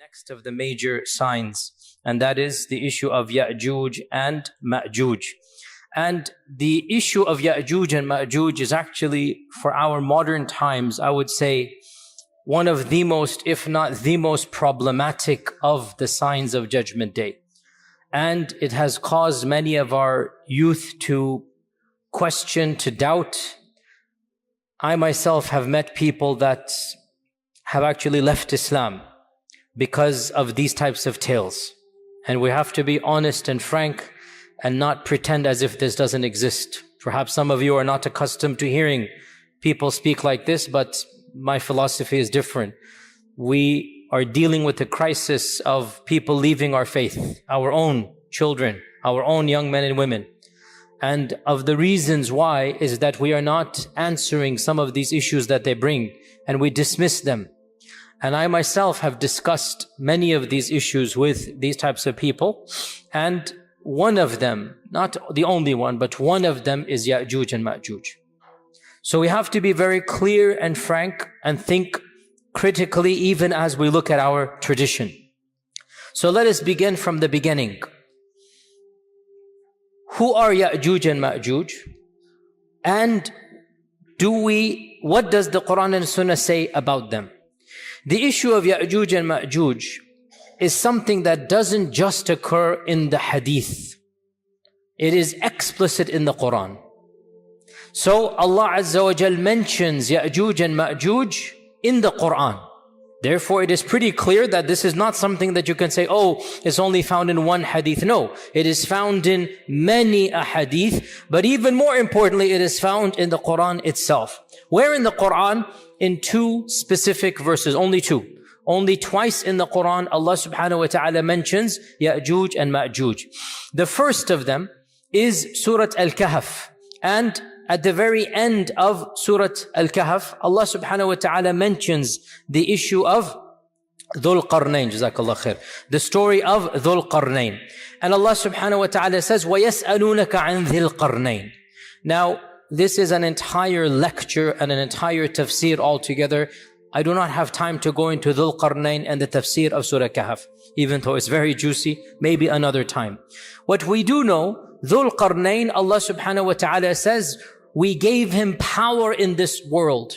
next of the major signs, and that is the issue of Yajuj and Majuj. And the issue of Yajuj and Majuj is actually, for our modern times, I would say, one of the most, if not the most problematic of the signs of Judgment Day. And it has caused many of our youth to question, to doubt. I myself have met people that have actually left Islam because of these types of tales. And we have to be honest and frank and not pretend as if this doesn't exist. Perhaps some of you are not accustomed to hearing people speak like this, but my philosophy is different. We are dealing with the crisis of people leaving our faith, our own children, our own young men and women. And of the reasons why is that we are not answering some of these issues that they bring, and we dismiss them. And I myself have discussed many of these issues with these types of people. And one of them, not the only one, but one of them is Yajuj and Majuj. So we have to be very clear and frank and think critically even as we look at our tradition. So let us begin from the beginning. Who are Yajuj and Majuj? And what does the Quran and Sunnah say about them? The issue of Yajuj and Majuj is something that doesn't just occur in the hadith. It is explicit in the Quran. So Allah Azza wa Jal mentions Yajuj and Majuj in the Quran. Therefore, it is pretty clear that this is not something that you can say, oh, it's only found in one hadith. No, it is found in many a hadith, but even more importantly, it is found in the Quran itself. Where in the Quran? In two specific verses, only two. Only twice in the Quran, Allah subhanahu wa ta'ala mentions Yajuj and Majuj. The first of them is Surah Al-Kahf. And at the very end of Surah Al-Kahf, Allah subhanahu wa ta'ala mentions the issue of Dhul Qarnayn, Jazakallah khair. The story of Dhul Qarnayn. And Allah subhanahu wa ta'ala says, وَيَسْأَلُونَكَ عَنْ ذِي الْقَرْنَيْنِ. Now, this is an entire lecture and an entire tafsir altogether. I do not have time to go into Dhul Qarnayn and the tafsir of Surah Kahf, even though it's very juicy, maybe another time. What we do know, Dhul Qarnayn, Allah subhanahu wa ta'ala says, we gave him power in this world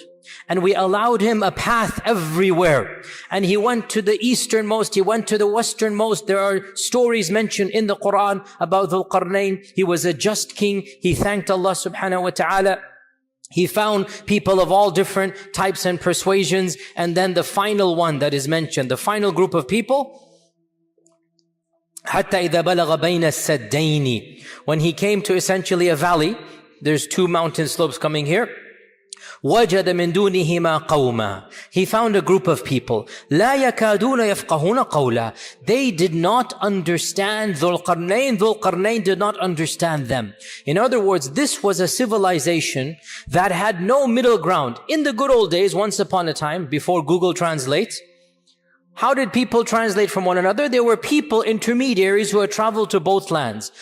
and we allowed him a path everywhere. And he went to the easternmost, he went to the westernmost. There are stories mentioned in the Quran about Dhul Qarnayn. He was a just king. He thanked Allah subhanahu wa ta'ala. He found people of all different types and persuasions. And then the final one that is mentioned, the final group of people, حَتَّى إِذَا بَلَغَ بَيْنَ السَّدَّيْنِ. When he came to essentially a valley, there's two mountain slopes coming here. وَجَدَ مِن دُونِهِمَا قَوْمًا. He found a group of people. لَا يَكَادُونَ يَفْقَهُونَ قَوْلًا. They did not understand Dhul Qarnayn. Dhul Qarnayn did not understand them. In other words, this was a civilization that had no middle ground. In the good old days, once upon a time, before Google Translate, how did people translate from one another? There were people, intermediaries, who had traveled to both lands.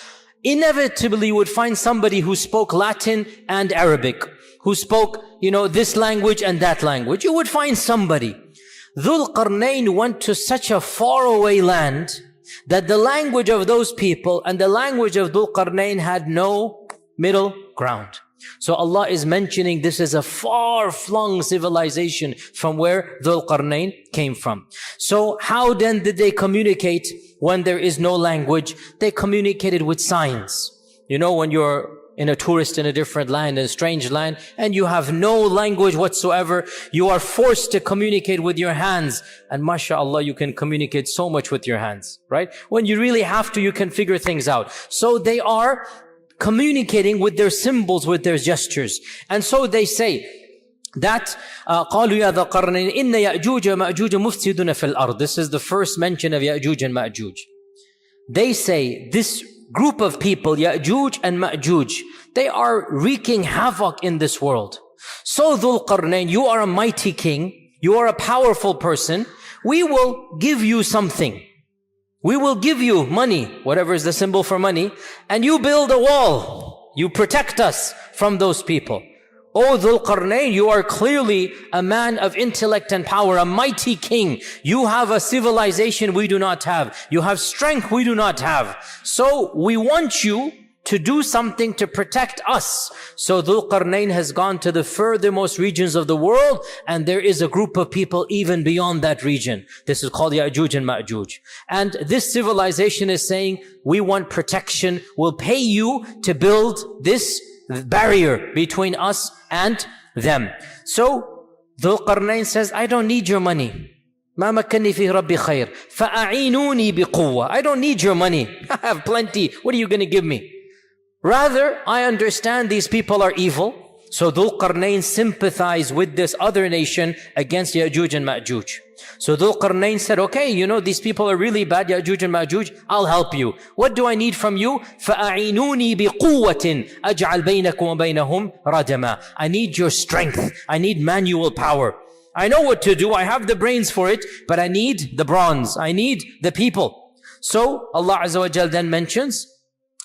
Inevitably, you would find somebody who spoke Latin and Arabic, who spoke, this language and that language. You would find somebody. Dhul Qarnayn went to such a faraway land that the language of those people and the language of Dhul Qarnayn had no middle ground. So Allah is mentioning this is a far-flung civilization from where Dhul Qarnayn came from. So how then did they communicate when there is no language? They communicated with signs. When you're in a tourist in a different land, in a strange land, and you have no language whatsoever, you are forced to communicate with your hands. And mashallah, you can communicate so much with your hands, right? When you really have to, you can figure things out. So they are communicating with their symbols, with their gestures. And so they say that قالوا يا ذا قرنين إن يأجوج ومأجوج مفسدون في الأرض. This is the first mention of Yajuj and Majuj. They say this group of people, Yajuj and Majuj, they are wreaking havoc in this world. So Dhul Qarnayn, you are a mighty king, you are a powerful person, we will give you something. We will give you money, whatever is the symbol for money, and you build a wall. You protect us from those people. O Dhul Qarnayn, you are clearly a man of intellect and power, a mighty king. You have a civilization we do not have. You have strength we do not have. So we want you to do something to protect us. So Dhul Qarnayn has gone to the furthermost regions of the world, and there is a group of people even beyond that region. This is called Yajuj and Majuj. And this civilization is saying, we want protection. We'll pay you to build this barrier between us and them. So Dhul Qarnayn says, I don't need your money. ما مكنني فيه ربي خير فأعينوني بقوة. I don't need your money. I have plenty. What are you going to give me? Rather, I understand these people are evil. So Dhul Qarnayn sympathized with this other nation against Yajuj and Majuj. So Dhul Qarnayn said, okay, you know, these people are really bad, Yajuj and Majuj. I'll help you. What do I need from you? فَأَعِينُونِي بِقُوَّةٍ أَجْعَلْ بَيْنَكُمْ وَبَيْنَهُمْ رَدَمًا. I need your strength. I need manual power. I know what to do. I have the brains for it, but I need the bronze. I need the people. So Allah Azza wa Jal then mentions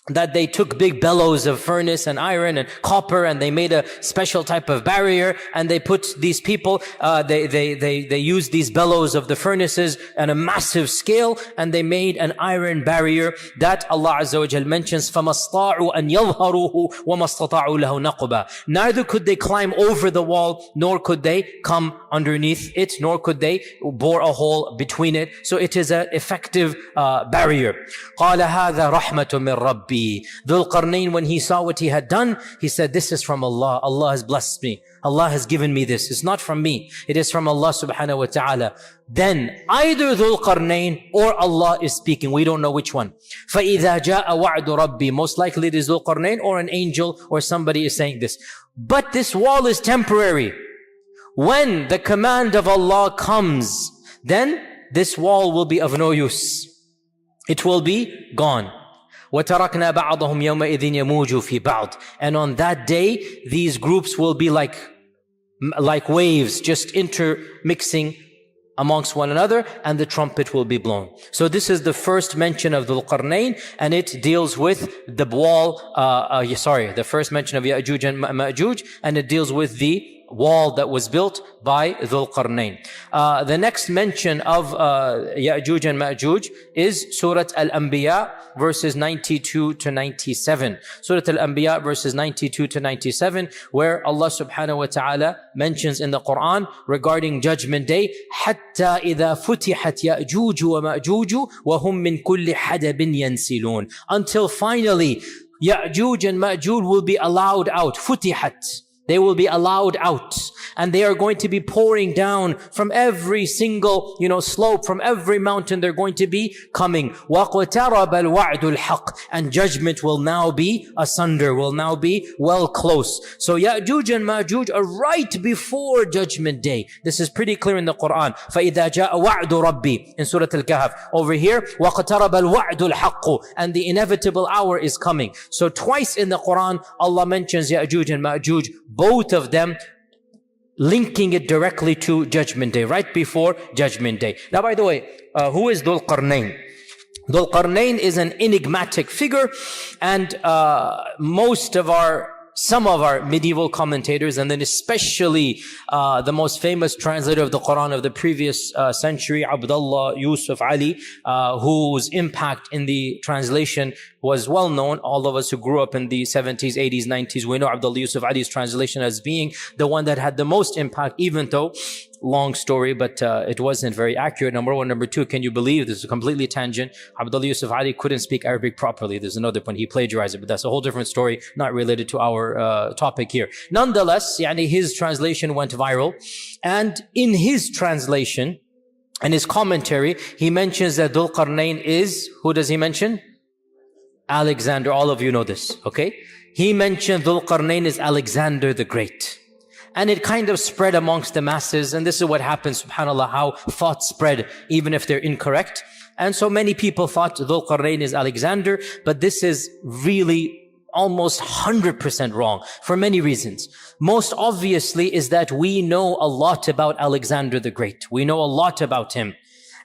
that they took big bellows of furnace and iron and copper, and they made a special type of barrier, and they put these people, they used these bellows of the furnaces on a massive scale, and they made an iron barrier that Allah Azza wa Jal mentions, فَمَسْطَاعُوا أَنْ يَظْهَرُوهُ وَمَسْتَطَاعُوا لَهُ نَقْبًا. Neither could they climb over the wall, nor could they come underneath it, nor could they bore a hole between it. So it is an effective barrier. قَالَ هَذَا رَحْمَةٌ مِّن رَبِّي. Dhul Qarnayn, when he saw what he had done, he said, this is from Allah. Allah has blessed me. Allah has given me this. It's not from me. It is from Allah subhanahu wa ta'ala. Then either Dhul Qarnayn or Allah is speaking. We don't know which one. فَإِذَا جَاءَ وَعْدُ رَبِّي. Most likely it is Dhul Qarnayn or an angel or somebody is saying this. But this wall is temporary. When the command of Allah comes, then this wall will be of no use. It will be gone. وَتَرَكْنَا بَعْضَهُمْ يَوْمَئِذٍ يَمُوجُ فِي بَعْضٍ. And on that day, these groups will be like waves, just intermixing amongst one another, and the trumpet will be blown. So this is the first mention of Dhul Qarnayn, and it deals with the wall, the first mention of Yajuj and Majuj, and it deals with the wall that was built by Dhul Qarnayn. The next mention of Yajuj and Majuj is Surah Al-Anbiya verses 92 to 97. Surah Al-Anbiya verses 92 to 97, where Allah subhanahu wa ta'ala mentions in the Quran regarding Judgment Day, حَتَّى إِذَا فُتِحَتْ يَأْجُوجُ وَمَأْجُوجُ وَهُمْ مِنْ كُلِّ حَدَبٍ يَنْسِلُونَ. Until finally Yajuj and Majuj will be allowed out. Futihat. They will be allowed out, and they are going to be pouring down from every single, slope, from every mountain. They're going to be coming. وَقْتَرَبَ الْوَعْدُ الْحَقِّ. And judgment will now be asunder, will now be well close. So Yajuj and Majuj are right before Judgment Day. This is pretty clear in the Quran. فَإِذَا جَاءَ وَعْدُ رَبِّي in Surah Al-Kahf. Over here, وَقْتَرَبَ الْوَعْدُ الْحَقُّ. And the inevitable hour is coming. So twice in the Quran, Allah mentions Yajuj and Majuj, both of them linking it directly to Judgment Day, right before Judgment Day. Now, by the way, who is Dhul Qarnayn? Dhul Qarnayn is an enigmatic figure, and some of our medieval commentators, and then especially the most famous translator of the Quran of the previous century, Abdullah Yusuf Ali, whose impact in the translation was well known. All of us who grew up in the 70s, 80s, 90s, we know Abdullah Yusuf Ali's translation as being the one that had the most impact, even though, long story, but it wasn't very accurate. Number one. Number two, can you believe, this is a completely tangent, Abdullah Yusuf Ali couldn't speak Arabic properly. There's another point, he plagiarized it, but that's a whole different story, not related to our topic here. Nonetheless, his translation went viral, and in his translation and his commentary, he mentions that Dhul Qarnayn is, who does he mention? Alexander. All of you know this, okay? He mentioned Dhul Qarnayn is Alexander the Great. And it kind of spread amongst the masses. And this is what happens, subhanAllah, how thoughts spread, even if they're incorrect. And so many people thought Dhul Qarnayn is Alexander, but this is really almost 100% wrong for many reasons. Most obviously is that we know a lot about Alexander the Great. We know a lot about him.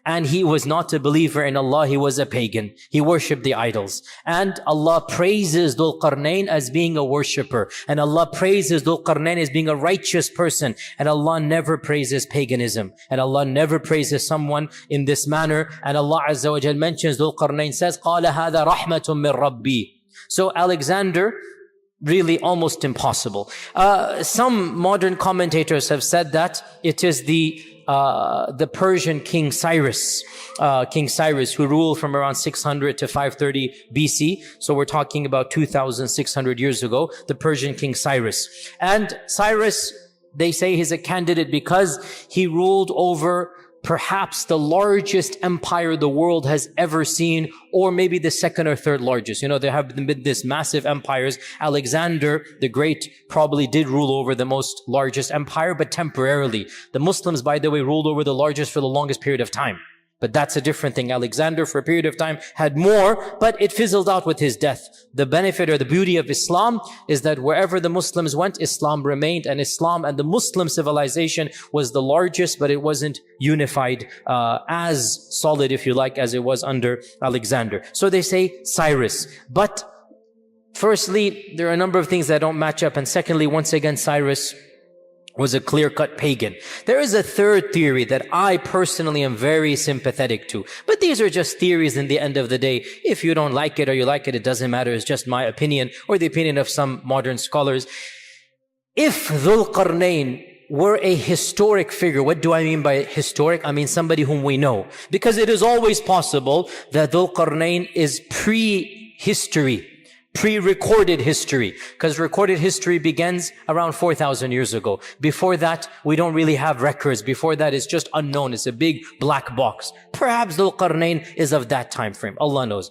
And he was not a believer in Allah, he was a pagan. He worshipped the idols. And Allah praises Dhul Qarnayn as being a worshipper. And Allah praises Dhul Qarnayn as being a righteous person. And Allah never praises paganism. And Allah never praises someone in this manner. And Allah Azza wa Jal mentions Dhul Qarnayn says, قَالَ هَذَا رَحْمَةٌ مِّن رَبِّي. So Alexander, really almost impossible. Some modern commentators have said that it is the Persian King Cyrus, who ruled from around 600 to 530 BC. So we're talking about 2,600 years ago, the Persian King Cyrus. And Cyrus, they say he's a candidate because he ruled over perhaps the largest empire the world has ever seen, or maybe the second or third largest. You know, there have been these massive empires. Alexander the Great probably did rule over the most largest empire, but temporarily. The Muslims, by the way, ruled over the largest for the longest period of time. But that's a different thing. Alexander, for a period of time, had more, but it fizzled out with his death. The benefit or the beauty of Islam is that wherever the Muslims went, Islam remained, and Islam and the Muslim civilization was the largest, but it wasn't unified as solid, if you like, as it was under Alexander. So they say Cyrus. But firstly, there are a number of things that don't match up. And secondly, once again, Cyrus was a clear-cut pagan. There is a third theory that I personally am very sympathetic to. But these are just theories in the end of the day. If you don't like it or you like it, it doesn't matter. It's just my opinion or the opinion of some modern scholars. If Dhul Qarnayn were a historic figure, what do I mean by historic? I mean somebody whom we know. Because it is always possible that Dhul Qarnayn is pre-history. Pre-recorded history, because recorded history begins around 4,000 years ago. Before that, we don't really have records. Before that, it's just unknown. It's a big black box. Perhaps Dhul Qarnayn is of that time frame. Allah knows.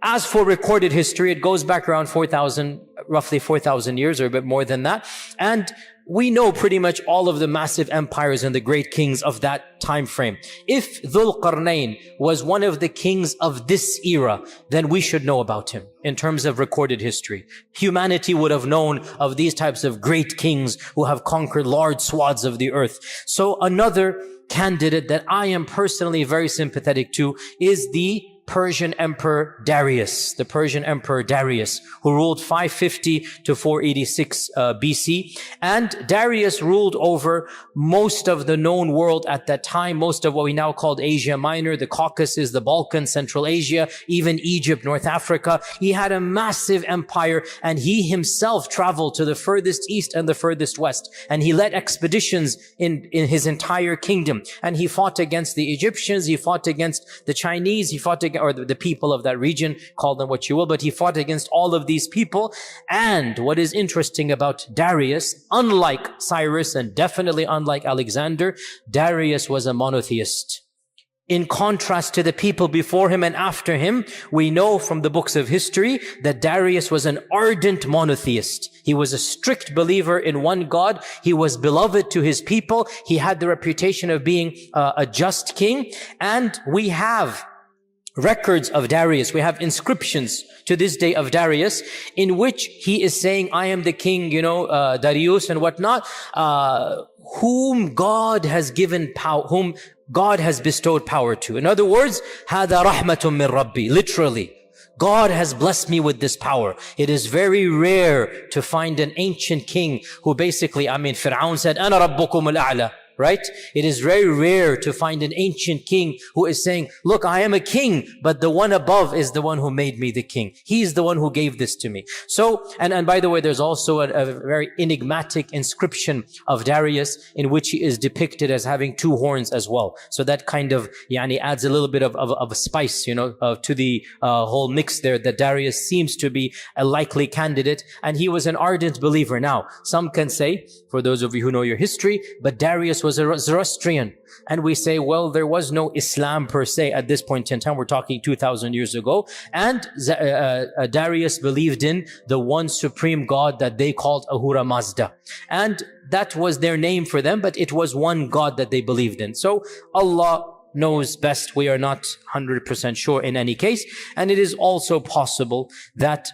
As for recorded history, it goes back around 4,000, roughly 4,000 years or a bit more than that. And we know pretty much all of the massive empires and the great kings of that time frame. If Dhul Qarnayn was one of the kings of this era, then we should know about him in terms of recorded history. Humanity would have known of these types of great kings who have conquered large swaths of the earth. So another candidate that I am personally very sympathetic to is the Persian Emperor Darius, the Persian Emperor Darius, who ruled 550 to 486 BC. And Darius ruled over most of the known world at that time, most of what we now call Asia Minor, the Caucasus, the Balkans, Central Asia, even Egypt, North Africa. He had a massive empire, and he himself traveled to the furthest east and the furthest west. And he led expeditions in his entire kingdom. And he fought against the Egyptians, he fought against the Chinese, he fought against, or the people of that region, call them what you will, but he fought against all of these people. And what is interesting about Darius, unlike Cyrus and definitely unlike Alexander, Darius was a monotheist. In contrast to the people before him and after him, we know from the books of history that Darius was an ardent monotheist. He was a strict believer in one God. He was beloved to his people. He had the reputation of being a just king. And we have records of Darius. We have inscriptions to this day of Darius in which he is saying, I am the king, Darius and whatnot, whom God has given power, whom God has bestowed power to. In other words, هَذَا رَحْمَةٌ مِّن رَبِّي. Literally, God has blessed me with this power. It is very rare to find an ancient king who basically, Fir'aun said, أَنَا رَبُّكُمُ الْأَعْلَى. Right? It is very rare to find an ancient king who is saying, look, I am a king, but the one above is the one who made me the king. He's the one who gave this to me. So, and by the way, there's also a very enigmatic inscription of Darius in which he is depicted as having two horns as well. So that kind of, adds a little bit of a spice, to the whole mix there, that Darius seems to be a likely candidate. And he was an ardent believer. Now, some can say, for those of you who know your history, but Darius was a Zoroastrian. And we say, well, there was no Islam per se at this point in time. We're talking 2,000 years ago. And Darius believed in the one supreme God that they called Ahura Mazda. And that was their name for them, but it was one God that they believed in. So Allah knows best. We are not 100% sure in any case. And it is also possible that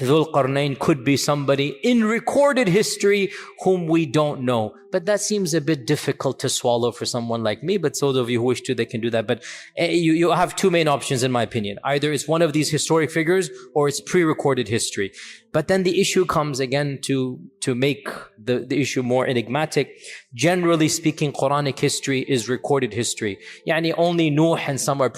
Dhul Qarnayn could be somebody in recorded history whom we don't know. But that seems a bit difficult to swallow for someone like me. But those of you who wish to, they can do that. But you have two main options in my opinion. Either it's one of these historic figures or it's pre-recorded history. But then the issue comes again to make the issue more enigmatic. Generally speaking, Quranic history is recorded history. Yani only Nuh and some are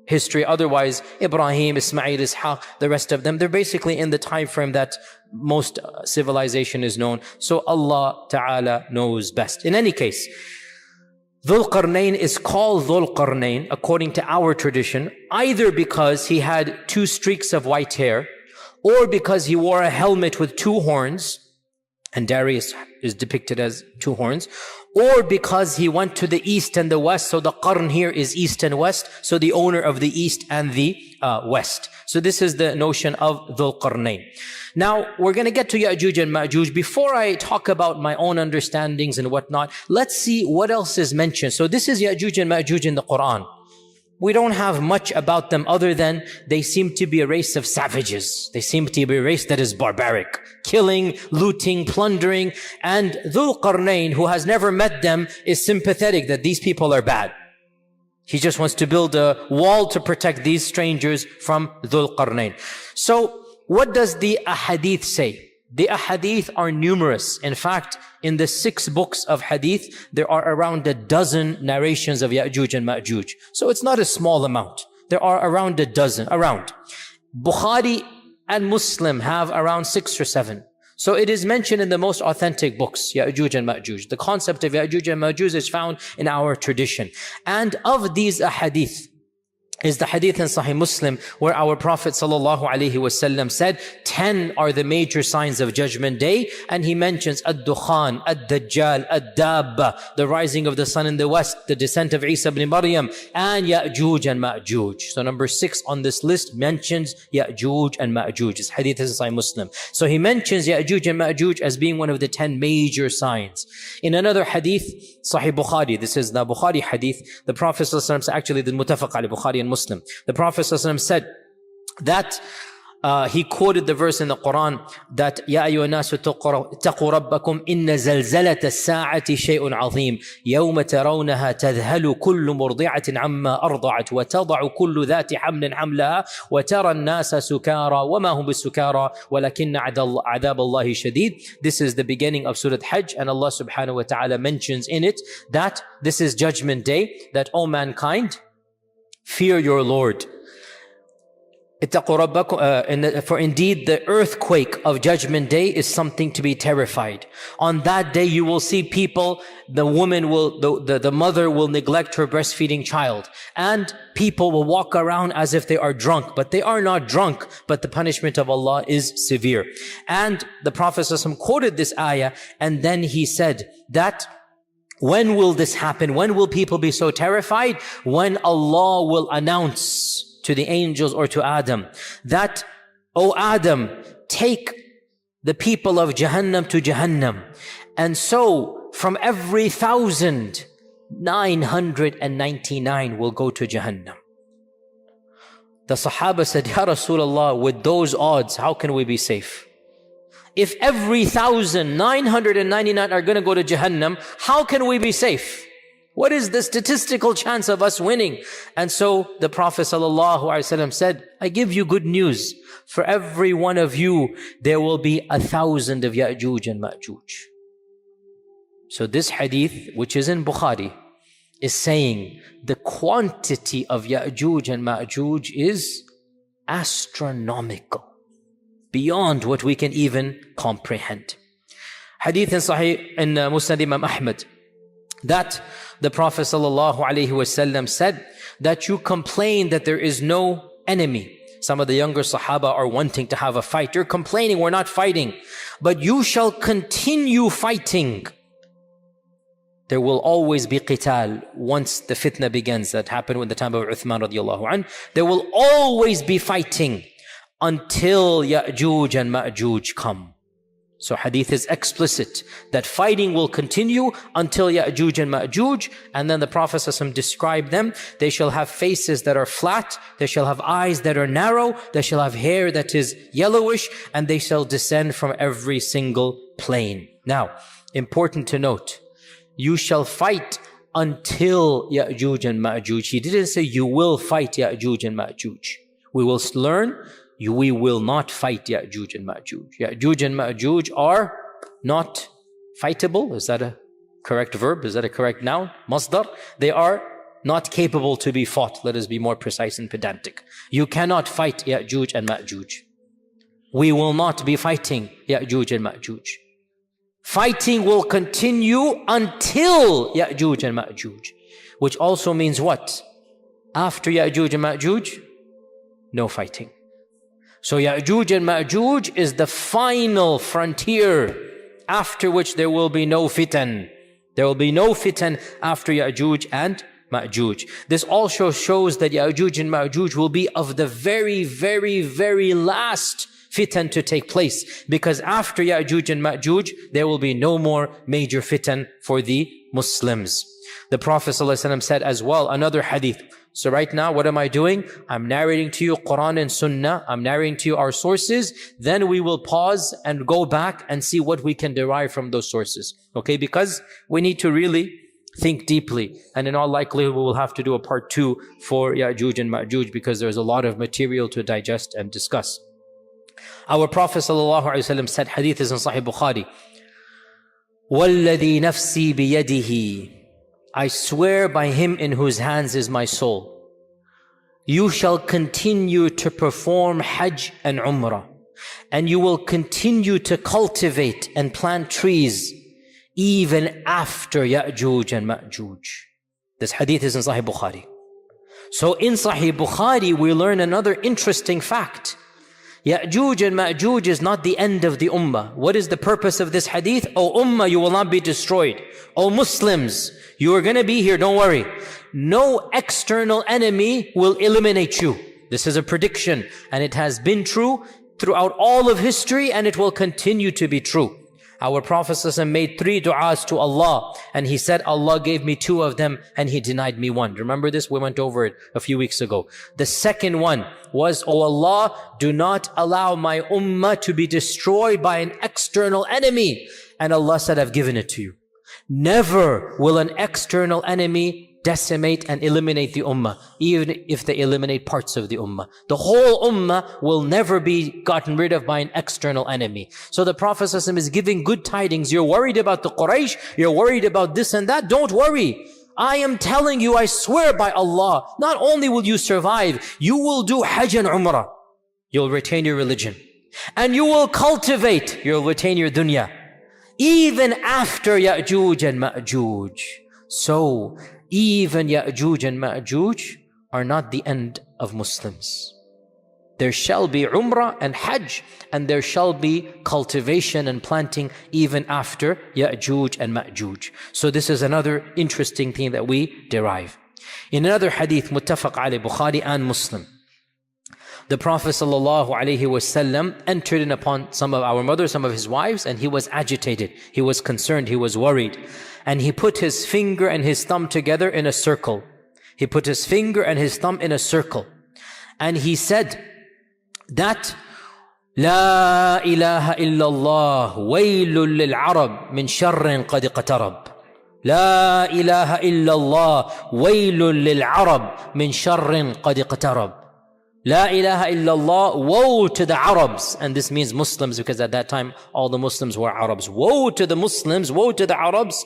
history. Otherwise, Ibrahim, Ismail, Ishaq, the rest of them, they're basically in the time frame that most civilization is known. So Allah Ta'ala knows best. In any case, Dhul Qarnayn is called Dhul Qarnayn according to our tradition, either because he had 2 streaks of white hair, or because he wore a helmet with 2 horns, and Darius is depicted as 2 horns, or because he went to the east and the west. So the Qarn here is east and west. So the owner of the east and the west. So this is the notion of Dhul Qarnayn. Now we're going to get to Yajuj and Majuj. Before I talk about my own understandings and whatnot, let's see what else is mentioned. So this is Yajuj and Majuj in the Quran. We don't have much about them other than they seem to be a race of savages. They seem to be a race that is barbaric, killing, looting, plundering. And Dhul Qarnayn, who has never met them, is sympathetic that these people are bad. He just wants to build a wall to protect these strangers from Dhul Qarnayn. So what does the ahadith say? The ahadith are numerous. In fact, in the 6 books of hadith, there are around a dozen narrations of Yajuj and Majuj. So it's not a small amount. There are around a dozen, Bukhari and Muslim have around 6 or 7. So it is mentioned in the most authentic books, Yajuj and Majuj. The concept of Yajuj and Majuj is found in our tradition. And of these ahadith, is the hadith in Sahih Muslim where our Prophet ﷺ said 10 are the major signs of Judgment Day, and he mentions Ad-Dukhan, Ad-Dajjal, Ad-Dabba, the rising of the sun in the west, the descent of Isa ibn Maryam, and Yajuj and Majuj. So number 6 on this list mentions Yajuj and Majuj. This hadith is in Sahih Muslim. So he mentions Yajuj and Majuj as being one of the 10 major signs. In another hadith, Sahih Bukhari, this is the Bukhari hadith, the Prophet ﷺ, actually the Muttafaq alayhi, Bukhari and Muslim, the Prophet ﷺ said that he quoted the verse in the Quran that يَا أَيُّهَا النَّاسُ اتَّقُوا رَبَّكُمْ إِنَّ زَلْزَلَةَ السَّاعَةِ شَيْءٌ عَظِيمٌ يَوْمَ تَرَوْنَهَا تَذْهَلُ كُلُّ مُرْضِعَةٍ عَمَّا أَرْضَعَتْ وَتَضَعُ كُلُّ ذَاتِ حَمْلٍ حَمْلَهَا وَتَرَى النَّاسَ سُكَارَى وَمَا هُمْ بِالسُّكَارَى وَلَكِنَّ عَذَابَ اللَّهِ شَدِيدٌ. This is the beginning of Surah Hajj, and Allah subhanahu wa ta'ala mentions in it that this is Judgment Day, that, O mankind, fear your Lord. For indeed the earthquake of Judgment Day is something to be terrified. On that day you will see people, the mother will neglect her breastfeeding child, and people will walk around as if they are drunk, but they are not drunk, but the punishment of Allah is severe. And the Prophet ﷺ quoted this ayah, and then he said that when will this happen? When will people be so terrified? When Allah will announce to the angels or to Adam that, O Adam, take the people of Jahannam to Jahannam. And so from every 1,000, 999 will go to Jahannam. The Sahaba said, Ya Rasulullah, with those odds, how can we be safe? If every 1,999 are going to go to Jahannam, how can we be safe? What is the statistical chance of us winning? And so the Prophet ﷺ said, I give you good news. For every one of you, there will be 1,000 of Yajuj and Majuj. So this hadith, which is in Bukhari, is saying the quantity of Yajuj and Majuj is astronomical, beyond what we can even comprehend. Hadith in Sahih in Musnad Imam Ahmad, that the Prophet ﷺ said that you complain that there is no enemy. Some of the younger Sahaba are wanting to have a fight. You're complaining we're not fighting, but you shall continue fighting. There will always be qital once the fitna begins. That happened in the time of Uthman radiallahu anhu. There will always be fighting until Yajuj and Majuj come. So hadith is explicit that fighting will continue until Yajuj and Majuj. And then the Prophet ﷺ described them. They shall have faces that are flat. They shall have eyes that are narrow. They shall have hair that is yellowish. And they shall descend from every single plane. Now, important to note, you shall fight until Yajuj and Majuj. He didn't say you will fight Yajuj and Majuj. We will learn. We will not fight Yajuj and Majuj. Yajuj and Majuj are not fightable. Is that a correct verb? Is that a correct noun? Masdar. They are not capable to be fought. Let us be more precise and pedantic. You cannot fight Yajuj and Majuj. We will not be fighting Yajuj and Majuj. Fighting will continue until Yajuj and Majuj. Which also means what? After Yajuj and Majuj, no fighting. So Yajuj and Majuj is the final frontier, after which there will be no fitan. There will be no fitan after Yajuj and Majuj. This also shows that Yajuj and Majuj will be of the very, very, very last fitan to take place. Because after Yajuj and Majuj, there will be no more major fitan for the Muslims. The Prophet ﷺ said as well, another hadith. So right now, what am I doing? I'm narrating to you Quran and Sunnah. I'm narrating to you our sources. Then we will pause and go back and see what we can derive from those sources. Okay, because we need to really think deeply. And in all likelihood, we will have to do a part 2 for Yajuj and Majuj because there's a lot of material to digest and discuss. Our Prophet ﷺ said, hadith is in Sahih Bukhari, وَالَّذِي نَفْسِي بِيَدِهِ, I swear by him in whose hands is my soul, you shall continue to perform Hajj and Umrah, and you will continue to cultivate and plant trees even after Yajuj and Majuj. This hadith is in Sahih Bukhari. So in Sahih Bukhari, we learn another interesting fact. Yajuj and Majuj is not the end of the ummah. What is the purpose of this hadith? O ummah, you will not be destroyed. O Muslims, you are going to be here, don't worry. No external enemy will eliminate you. This is a prediction, and it has been true throughout all of history, and it will continue to be true. Our Prophet ﷺ made 3 du'as to Allah, and he said, Allah gave me 2 of them, and he denied me 1. Remember this? We went over it a few weeks ago. The second one was, O Allah, do not allow my ummah to be destroyed by an external enemy. And Allah said, I've given it to you. Never will an external enemy decimate and eliminate the ummah, even if they eliminate parts of the ummah. The whole ummah will never be gotten rid of by an external enemy. So the Prophet ﷺ is giving good tidings. You're worried about the Quraysh, you're worried about this and that. Don't worry. I am telling you, I swear by Allah, not only will you survive, you will do Hajj and Umrah. You'll retain your religion. And you will cultivate, you'll retain your dunya. Even after Yajuj and Majuj. So, even Yajuj and Majuj are not the end of Muslims. There shall be Umrah and Hajj, and there shall be cultivation and planting even after Yajuj and Majuj. So this is another interesting thing that we derive. In another hadith, muttafaq alayh, Bukhari and Muslim, the Prophet ﷺ entered in upon some of our mothers, some of his wives, and he was agitated, he was concerned, he was worried. And he put his finger and his thumb together in a circle. He put his finger and his thumb in a circle. And he said that, La ilaha illallah, waylul lil Arab min sharrin qad iqtarab. La ilaha illallah, waylul lil Arab min sharrin qad iqtarab. La ilaha illallah, woe to the Arabs. And this means Muslims, because at that time all the Muslims were Arabs. Woe to the Muslims, woe to the Arabs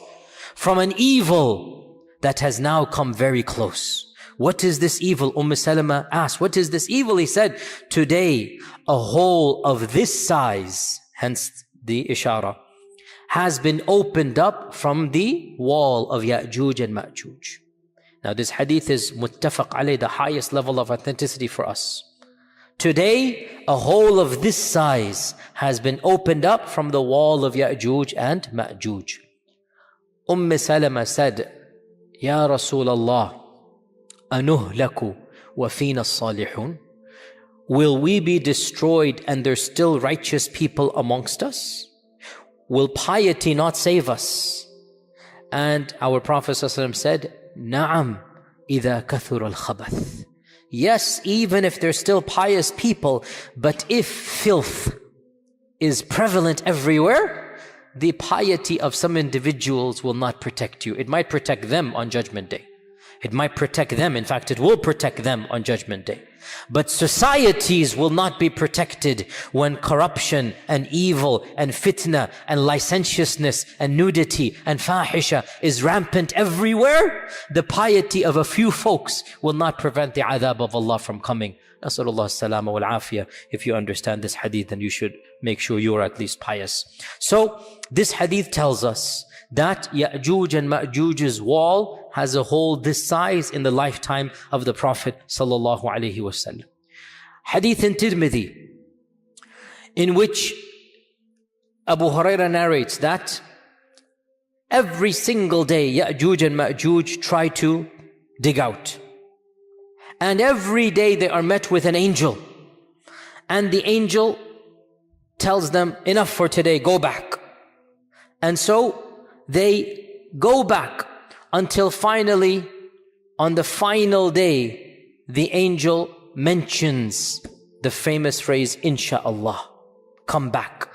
from an evil that has now come very close. What is this evil? Salama asked, what is this evil? He said, today a hole of this size, hence the ishara, has been opened up from the wall of Yajuj and Majuj. Now this hadith is muttafaq alayh, the highest level of authenticity for us. Today, a hole of this size has been opened up from the wall of Yajuj and Majuj. Salama said, Ya Rasulallah, anuhlaku wa fina salihun? Will we be destroyed and there's still righteous people amongst us? will piety not save us? And our Prophet ﷺ said, Na'am, إِذَا كَثُرَ الْخَبَثِ. Yes, even if they're still pious people, but if filth is prevalent everywhere, the piety of some individuals will not protect you. It might protect them on Judgment Day. It might protect them. In fact, it will protect them on Judgment Day. But societies will not be protected when corruption and evil and fitna and licentiousness and nudity and fahisha is rampant everywhere. The piety of a few folks will not prevent the adhab of Allah from coming. Nasallallahu as-salama wal afiyah. If you understand this hadith, then you should make sure you are at least pious. So this hadith tells us that Yajuj and Majuj's wall has a hole this size in the lifetime of the Prophet sallallahu alaihi wasallam. Hadith in Tirmidhi, in which Abu Hurairah narrates that every single day Yajuj and Majuj try to dig out. And every day they are met with an angel. And the angel tells them, enough for today, go back. And so they go back until finally, on the final day, the angel mentions the famous phrase, Insha'Allah, come back.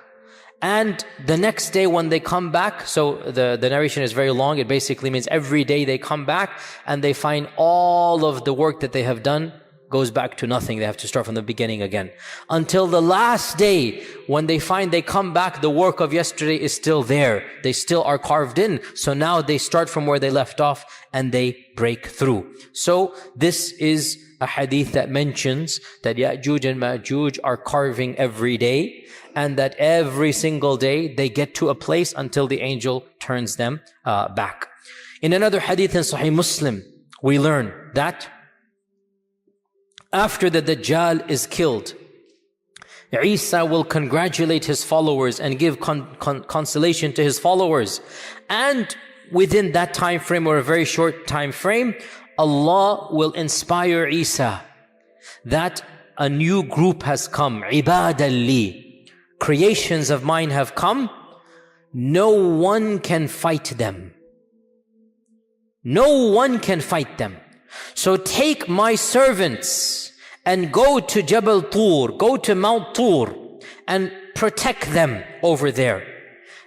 And the next day when they come back, so the narration is very long, it basically means every day they come back and they find all of the work that they have done goes back to nothing. They have to start from the beginning again. Until the last day, when they find they come back, the work of yesterday is still there. They still are carved in. So now they start from where they left off and they break through. So this is a hadith that mentions that Yajuj and Majuj are carving every day, and that every single day they get to a place until the angel turns them back. In another hadith in Sahih Muslim, we learn that after the Dajjal is killed, Isa will congratulate his followers and give consolation to his followers. And within that time frame, or a very short time frame, Allah will inspire Isa that a new group has come. Ibadalli, creations of mine have come. No one can fight them. No one can fight them. So take my servants and go to Jabal Tur, go to Mount Tur and protect them over there.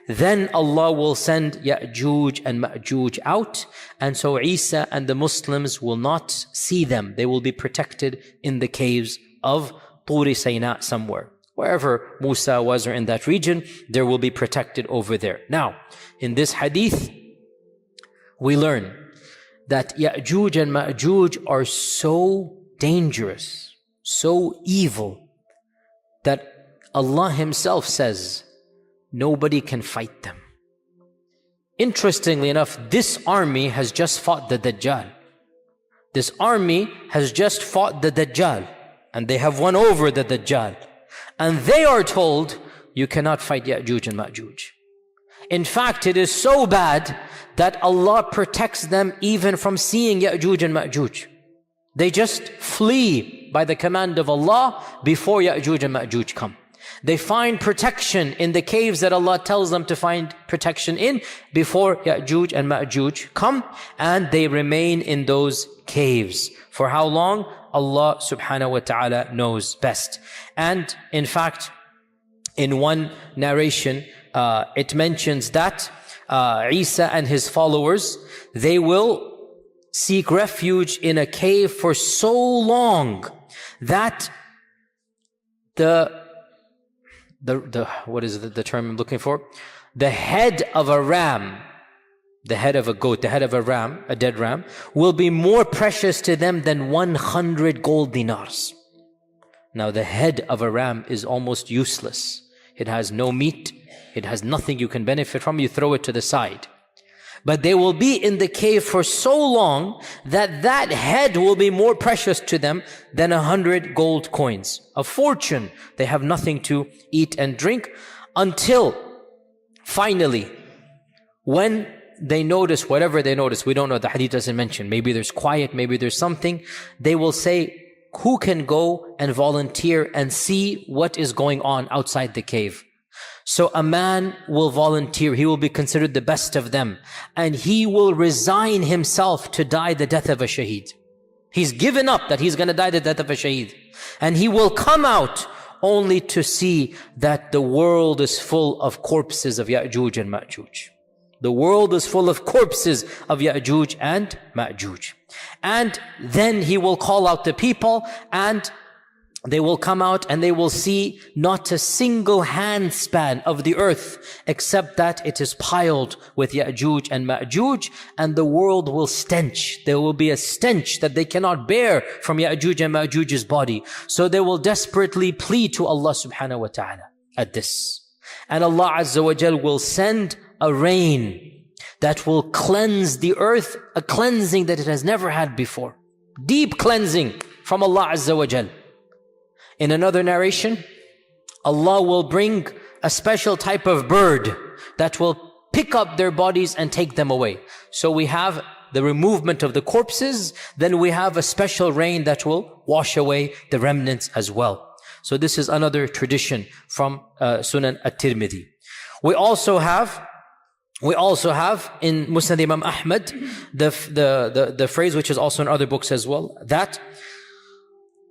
Then Allah will send Yajuj and Majuj out, and so Isa and the Muslims will not see them. They will be protected in the caves of Turi Sayna somewhere. Wherever Musa was or in that region, there will be protected over there. Now, in this hadith, we learn that Yajuj and Majuj are so dangerous, so evil, that Allah Himself says, nobody can fight them. Interestingly enough, this army has just fought the Dajjal. This army has just fought the Dajjal, and they have won over the Dajjal. And they are told, you cannot fight Yajuj and Majuj. In fact, it is so bad that Allah protects them even from seeing Yajuj and Majuj. They just flee by the command of Allah before Yajuj and Majuj come. They find protection in the caves that Allah tells them to find protection in before Yajuj and Majuj come, and they remain in those caves. For how long? Allah subhanahu wa ta'ala knows best. And in fact, in one narration, it mentions that Isa and his followers, they will seek refuge in a cave for so long that what is the term I'm looking for? The head of a ram, the head of a goat, the head of a ram, a dead ram, will be more precious to them than 100 gold dinars. Now the head of a ram is almost useless. It has no meat. It has nothing you can benefit from. You throw it to the side. But they will be in the cave for so long that that head will be more precious to them than 100 gold coins. A fortune. They have nothing to eat and drink until finally, when they notice whatever they notice, we don't know, the hadith doesn't mention, maybe there's quiet, maybe there's something, they will say, who can go and volunteer and see what is going on outside the cave? So a man will volunteer, he will be considered the best of them, and he will resign himself to die the death of a shaheed. He's given up that he's going to die the death of a shaheed. And he will come out only to see that the world is full of corpses of Yajuj and Majuj. The world is full of corpses of Yajuj and Majuj. And then he will call out the people, and they will come out and they will see not a single handspan of the earth except that it is piled with Yajuj and Majuj, and the world will stench. There will be a stench that they cannot bear from Yajuj and Majuj's body. So they will desperately plead to Allah subhanahu wa ta'ala at this. And Allah Azza wa Jal will send a rain that will cleanse the earth, a cleansing that it has never had before. Deep cleansing from Allah Azza wa Jal. In another narration, Allah will bring a special type of bird that will pick up their bodies and take them away. So we have the removement of the corpses, then we have a special rain that will wash away the remnants as well. So this is another tradition from Sunan at-Tirmidhi. We also have in Musnad Imam Ahmad the phrase, which is also in other books as well, that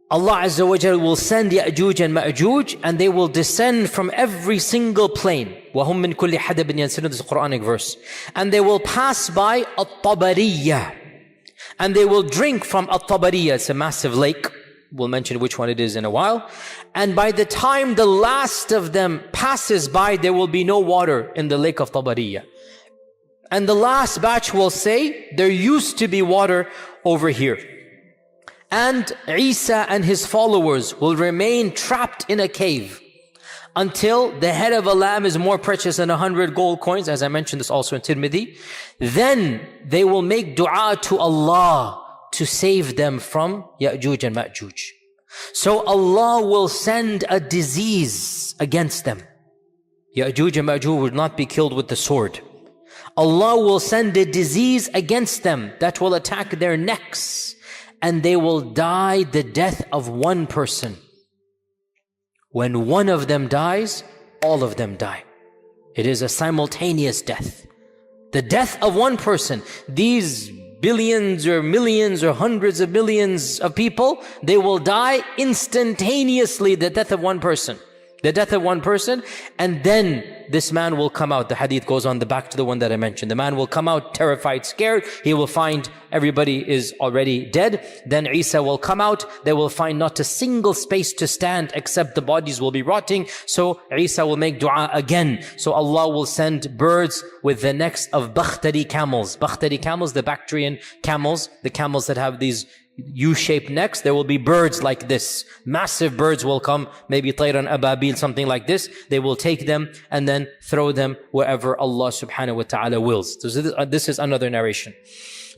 Allah Azza wa Jal will send Yajuj and Majuj, and they will descend from every single plane. وَهُمْ مِنْ كُلِّ حَدَبٍ يَنْسِلُونَ. This is a Quranic verse. And they will pass by At-Tabariyah. And they will drink from At-Tabariyah. It's a massive lake. We'll mention which one it is in a while. And by the time the last of them passes by, there will be no water in the lake of Tabariyah. And the last batch will say, there used to be water over here. And Isa and his followers will remain trapped in a cave until the head of a lamb is more precious than 100 gold coins, as I mentioned this also in Tirmidhi. Then they will make dua to Allah to save them from Yajuj and Majuj. So Allah will send a disease against them. Yajuj and Majuj will not be killed with the sword. Allah will send a disease against them that will attack their necks, and they will die the death of one person. When one of them dies, all of them die. It is a simultaneous death. The death of one person. These billions or millions or hundreds of millions of people, they will die instantaneously, the death of one person. The death of one person, and then this man will come out. The hadith goes on the back to the one that I mentioned. The man will come out terrified, scared. He will find everybody is already dead. Then Isa will come out. They will find not a single space to stand except the bodies will be rotting. So Isa will make dua again. So Allah will send birds with the necks of Bakhtari camels. Bakhtari camels, the Bactrian camels, the camels that have these U-shaped necks. There will be birds like this. Massive birds will come, maybe Tayran Ababil, something like this. They will take them and then throw them wherever Allah subhanahu wa ta'ala wills. So this is another narration.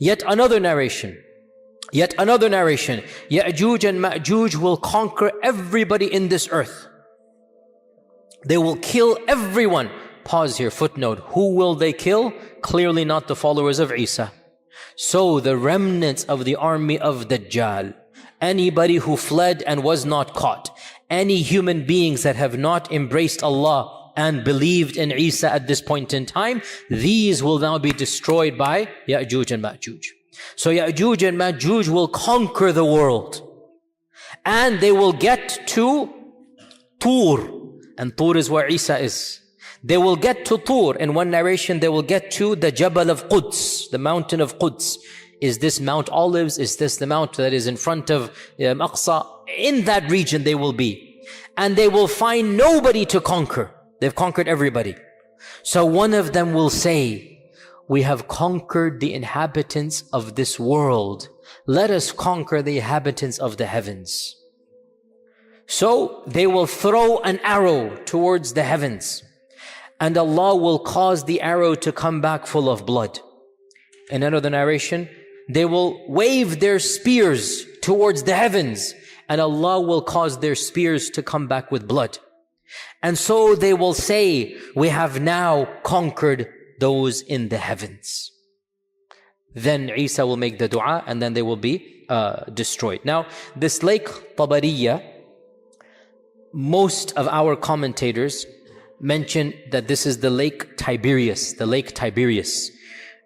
Yet another narration. Yet another narration. Yajuj and Majuj will conquer everybody in this earth. They will kill everyone. Pause here, footnote. Who will they kill? Clearly not the followers of Isa. So the remnants of the army of Dajjal, anybody who fled and was not caught, any human beings that have not embraced Allah and believed in Isa at this point in time, these will now be destroyed by Yajuj and Majuj. So Yajuj and Majuj will conquer the world, and they will get to Tur, and Tur is where Isa is. They will get to Tur. In one narration, they will get to the Jabal of Quds, the mountain of Quds. Is this Mount Olives? Is this the mount that is in front of Aqsa? In that region they will be. And they will find nobody to conquer. They've conquered everybody. So one of them will say, we have conquered the inhabitants of this world. Let us conquer the inhabitants of the heavens. So they will throw an arrow towards the heavens. And Allah will cause the arrow to come back full of blood. In another narration, they will wave their spears towards the heavens, and Allah will cause their spears to come back with blood. And so they will say, we have now conquered those in the heavens. Then Isa will make the dua, and then they will be destroyed. Now, this lake Tabariyah, most of our commentators mention that this is the Lake Tiberias, the Lake Tiberias.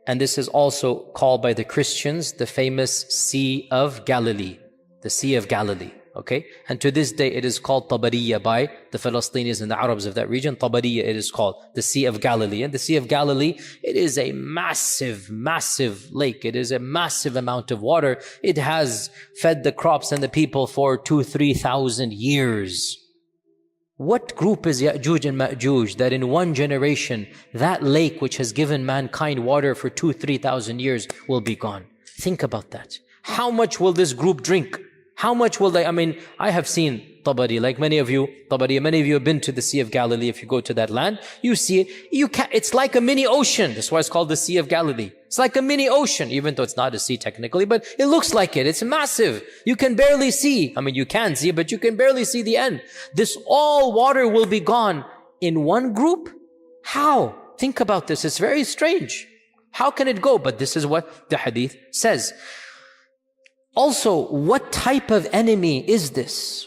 And this is also called by the Christians the famous Sea of Galilee, the Sea of Galilee. Okay, and to this day it is called Tabariya by the Palestinians and the Arabs of that region. Tabariya it is called, the Sea of Galilee. And the Sea of Galilee, it is a massive, massive lake. It is a massive amount of water. It has fed the crops and the people for 2,000-3,000 years. What group is Yajuj and Majuj that in one generation, that lake which has given mankind water for 2,000-3,000 years will be gone? Think about that. How much will this group drink? How much will they, I have seen Tabari, like many of you have been to the Sea of Galilee. If you go to that land, you see it. It's like a mini ocean. That's why it's called the Sea of Galilee. It's like a mini ocean, even though it's not a sea technically, but it looks like it. It's massive. You can barely see. You can see, but you can barely see the end. This all water will be gone in one group? How? Think about this. It's very strange. How can it go? But this is what the hadith says. Also, what type of enemy is this?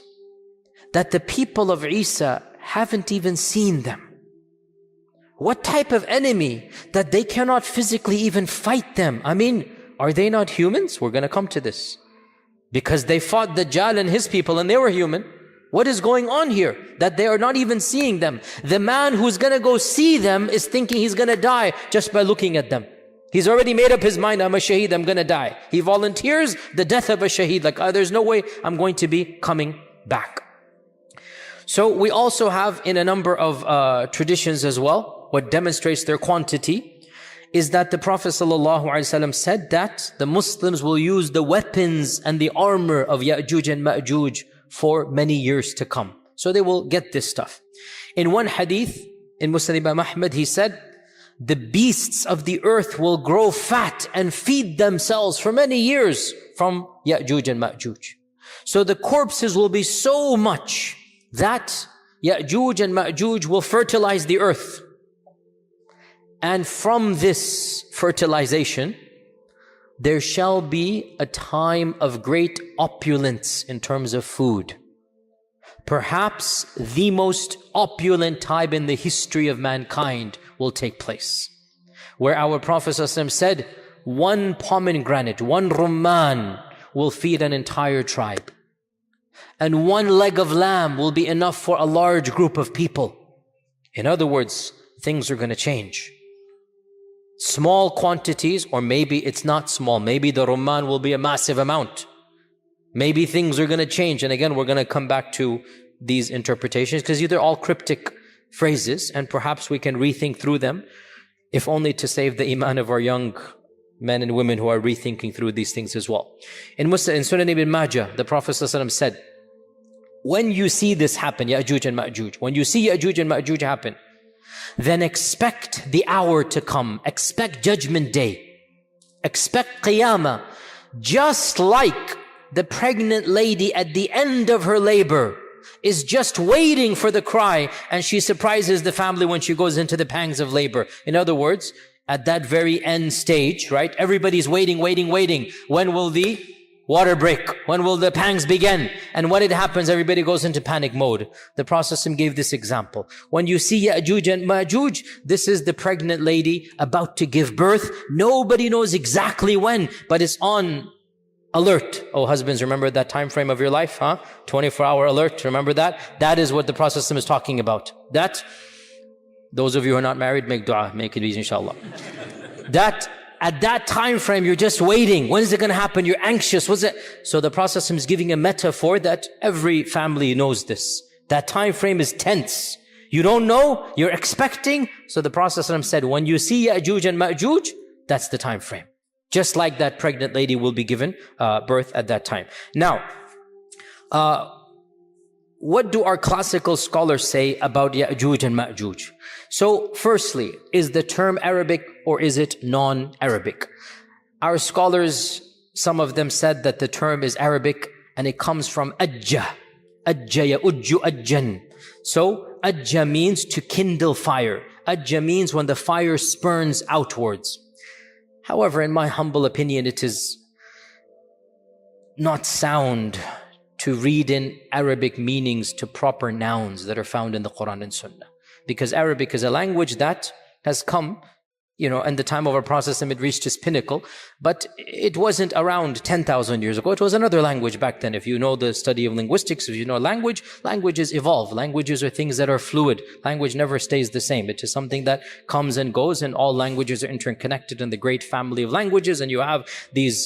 That the people of Isa haven't even seen them. What type of enemy that they cannot physically even fight them? Are they not humans? We're going to come to this. Because they fought Dajjal and his people and they were human. What is going on here? That they are not even seeing them. The man who's going to go see them is thinking he's going to die just by looking at them. He's already made up his mind, I'm a shaheed, I'm going to die. He volunteers the death of a shaheed, like, there's no way I'm going to be coming back. So we also have in a number of traditions as well, what demonstrates their quantity is that the Prophet ﷺ said that the Muslims will use the weapons and the armor of Yajuj and Majuj for many years to come. So they will get this stuff. In one hadith, in Musnad Imam Ahmad, he said, the beasts of the earth will grow fat and feed themselves for many years from Yajuj and Majuj. So the corpses will be so much that Yajuj and Majuj will fertilize the earth. And from this fertilization, there shall be a time of great opulence in terms of food. Perhaps the most opulent time in the history of mankind will take place, where our Prophet ﷺ said, one pomegranate, one rumman will feed an entire tribe. And one leg of lamb will be enough for a large group of people. In other words, things are going to change. Small quantities, or maybe it's not small. Maybe the rumman will be a massive amount. Maybe things are going to change. And again, we're going to come back to these interpretations because they're all cryptic phrases and perhaps we can rethink through them, if only to save the iman of our young men and women who are rethinking through these things as well. In Sunan ibn Majah, the Prophet ﷺ said, when you see this happen, Yajuj and Majuj, when you see Yajuj and Majuj happen, then expect the hour to come, expect judgment day, expect Qiyamah, just like the pregnant lady at the end of her labor is just waiting for the cry and she surprises the family when she goes into the pangs of labor. In other words, at that very end stage, right? Everybody's waiting. When will the water break? When will the pangs begin? And when it happens, everybody goes into panic mode. The Prophet gave this example. When you see Yajuj and Majuj, this is the pregnant lady about to give birth. Nobody knows exactly when, but it's on alert. Oh, husbands, remember that time frame of your life, 24-hour alert, remember that? That is what the Prophet is talking about. That, those of you who are not married, make dua, make it easy, inshallah. That, at that time frame, you're just waiting. When is it going to happen? You're anxious. What's it? So the Prophet is giving a metaphor that every family knows this. That time frame is tense. You don't know, you're expecting. So the Prophet said, when you see Yajuj and Majuj, that's the time frame. Just like that pregnant lady will be given birth at that time. Now, what do our classical scholars say about Yajuj and Majuj? So, firstly, is the term Arabic or is it non-Arabic? Our scholars, some of them said that the term is Arabic and it comes from ajja. Ajja ya'ujju ajjan. So, ajja means to kindle fire. Ajja means when the fire spurns outwards. However, in my humble opinion, it is not sound to read in Arabic meanings to proper nouns that are found in the Quran and Sunnah. because Arabic is a language that has come, in the time of our Prophet, it reached its pinnacle, but it wasn't around 10,000 years ago. It was another language back then. If you know the study of linguistics, if you know languages evolve. Languages are things that are fluid. Language never stays the same. It is something that comes and goes, and all languages are interconnected in the great family of languages, and you have these,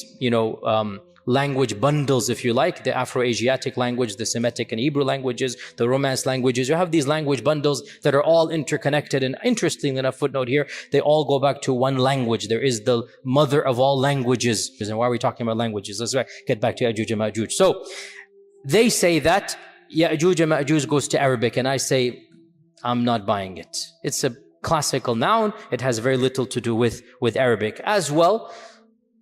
language bundles, if you like, the Afro-Asiatic language, the Semitic and Hebrew languages, the Romance languages. You have these language bundles that are all interconnected, and interesting enough, footnote here, they all go back to one language. There is the mother of all languages. And why are we talking about languages? Let's get back to Yajuj and Majuj. So they say that Yajuj and Majuj goes to Arabic, and I say, I'm not buying it. It's a classical noun. It has very little to do with Arabic. As well,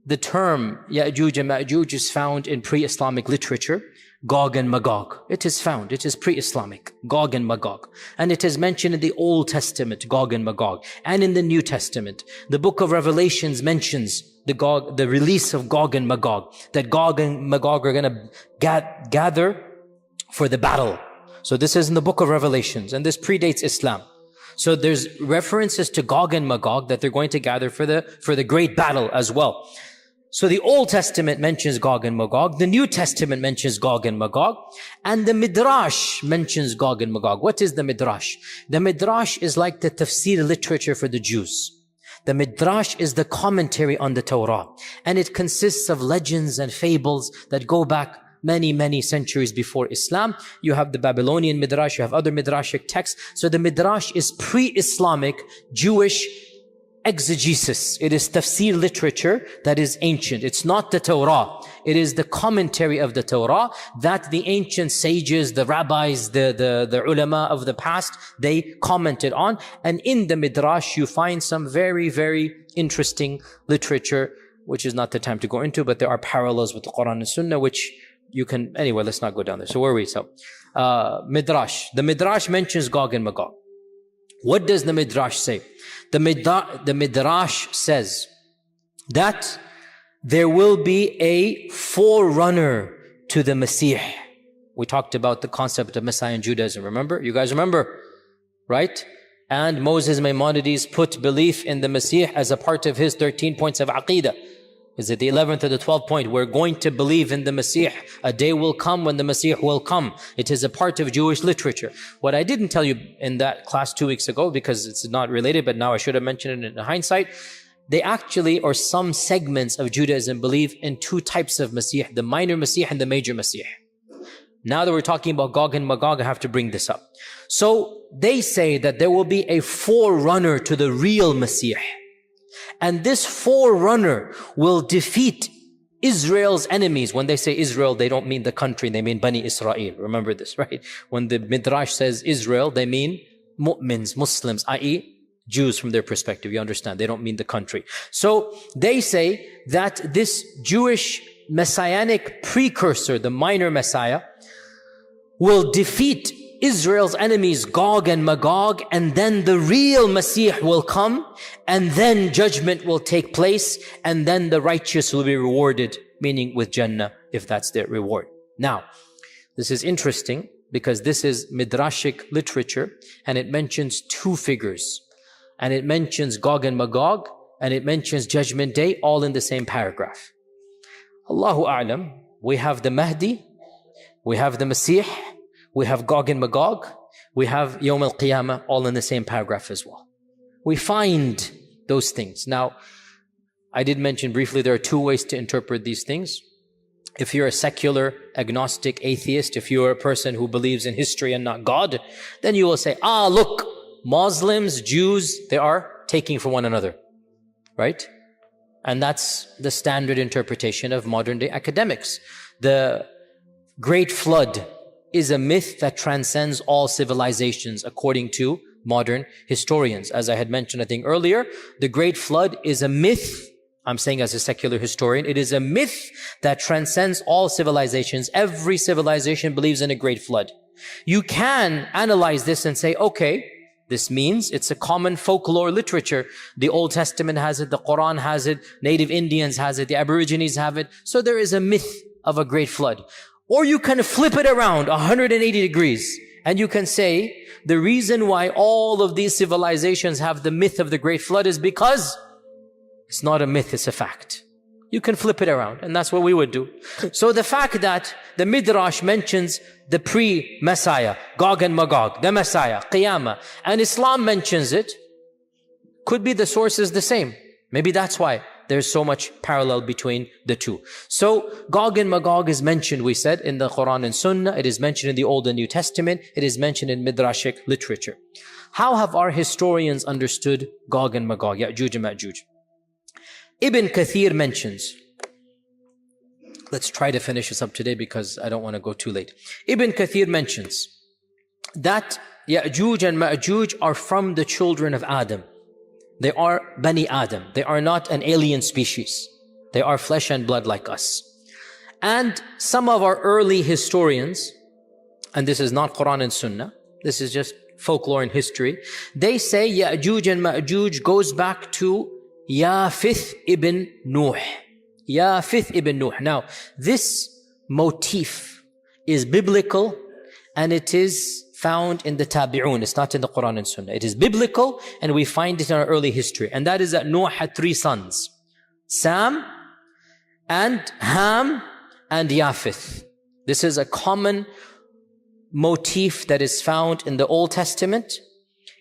the term Yajuj and Majuj is found in pre-Islamic literature, Gog and Magog. It is found, it is pre-Islamic, Gog and Magog. And it is mentioned in the Old Testament, Gog and Magog, and in the New Testament. The book of Revelations mentions the release of Gog and Magog, that Gog and Magog are going to gather for the battle. So this is in the book of Revelations, and this predates Islam. So there's references to Gog and Magog that they're going to gather for the great battle as well. So the Old Testament mentions Gog and Magog, the New Testament mentions Gog and Magog, and the Midrash mentions Gog and Magog. What is the Midrash? The Midrash is like the tafsir literature for the Jews. The Midrash is the commentary on the Torah, and it consists of legends and fables that go back many, many centuries before Islam. You have the Babylonian Midrash, you have other Midrashic texts. So the Midrash is pre-Islamic Jewish exegesis. It is tafsir literature that is ancient. It's not the Torah. It is the commentary of the Torah that the ancient sages, the rabbis, the ulama of the past, they commented on. And in the Midrash, you find some very, very interesting literature, which is not the time to go into, but there are parallels with the Quran and Sunnah, which you can, anyway, let's not go down there. So where are we? So, Midrash. The Midrash mentions Gog and Magog. What does the Midrash say? The Midrash says that there will be a forerunner to the Messiah. We talked about the concept of Messiah in Judaism, remember? You guys remember, right? And Moses Maimonides put belief in the Messiah as a part of his 13 points of Aqidah. Is it the 11th or the 12th point? We're going to believe in the Messiah. A day will come when the Messiah will come. It is a part of Jewish literature. What I didn't tell you in that class 2 weeks ago, because it's not related, but now I should have mentioned it in hindsight, they actually, or some segments of Judaism, believe in two types of Messiah, the minor Messiah and the major Messiah. Now that we're talking about Gog and Magog, I have to bring this up. So they say that there will be a forerunner to the real Messiah. And this forerunner will defeat Israel's enemies. When they say Israel, they don't mean the country, they mean Bani Israel. Remember this, right? When the Midrash says Israel, they mean mu'mins, Muslims, i.e. Jews from their perspective. You understand? They don't mean the country. So they say that this Jewish messianic precursor, the minor Messiah, will defeat Israel's enemies, Gog and Magog, and then the real Messiah will come, and then judgment will take place, and then the righteous will be rewarded, meaning with Jannah, if that's their reward. Now, this is interesting because this is Midrashic literature, and it mentions two figures. And it mentions Gog and Magog, and it mentions Judgment Day, all in the same paragraph. Allahu A'lam, we have the Mahdi, we have the Messiah, we have Gog and Magog, we have Yawm al-Qiyamah, all in the same paragraph as well. We find those things. Now, I did mention briefly there are two ways to interpret these things. If you're a secular, agnostic, atheist, if you're a person who believes in history and not God, then you will say, look, Muslims, Jews, they are taking from one another, right? And that's the standard interpretation of modern day academics. The Great Flood is a myth that transcends all civilizations according to modern historians. As I had mentioned, I think earlier, the Great Flood is a myth. I'm saying as a secular historian, it is a myth that transcends all civilizations. Every civilization believes in a Great Flood. You can analyze this and say, okay, this means it's a common folklore literature. The Old Testament has it, the Quran has it, native Indians has it, the Aborigines have it. So there is a myth of a Great Flood. Or you can flip it around 180 degrees And you can say, the reason why all of these civilizations have the myth of the Great Flood is because it's not a myth, it's a fact. You can flip it around, and that's what we would do. So the fact that the Midrash mentions the pre-Messiah, Gog and Magog, the Messiah, Qiyamah, and Islam mentions it, could be the source is the same. Maybe that's why there's so much parallel between the two. So Gog and Magog is mentioned, we said, in the Quran and Sunnah. It is mentioned in the Old and New Testament. It is mentioned in Midrashic literature. How have our historians understood Gog and Magog, Yajuj and Majuj? Ibn Kathir mentions, let's try to finish this up today because I don't want to go too late. Ibn Kathir mentions that Yajuj and Majuj are from the children of Adam. They are Bani Adam. They are not an alien species. They are flesh and blood like us. And some of our early historians, and this is not Quran and Sunnah, this is just folklore and history, they say Yajuj and Majuj goes back to Yafith ibn Nuh. Yafith ibn Nuh. Now, this motif is biblical and it is found in the Tabi'un. It's not in the Quran and Sunnah. It is biblical and we find it in our early history. And that is that Noah had 3 sons. Sam and Ham and Yafith. This is a common motif that is found in the Old Testament.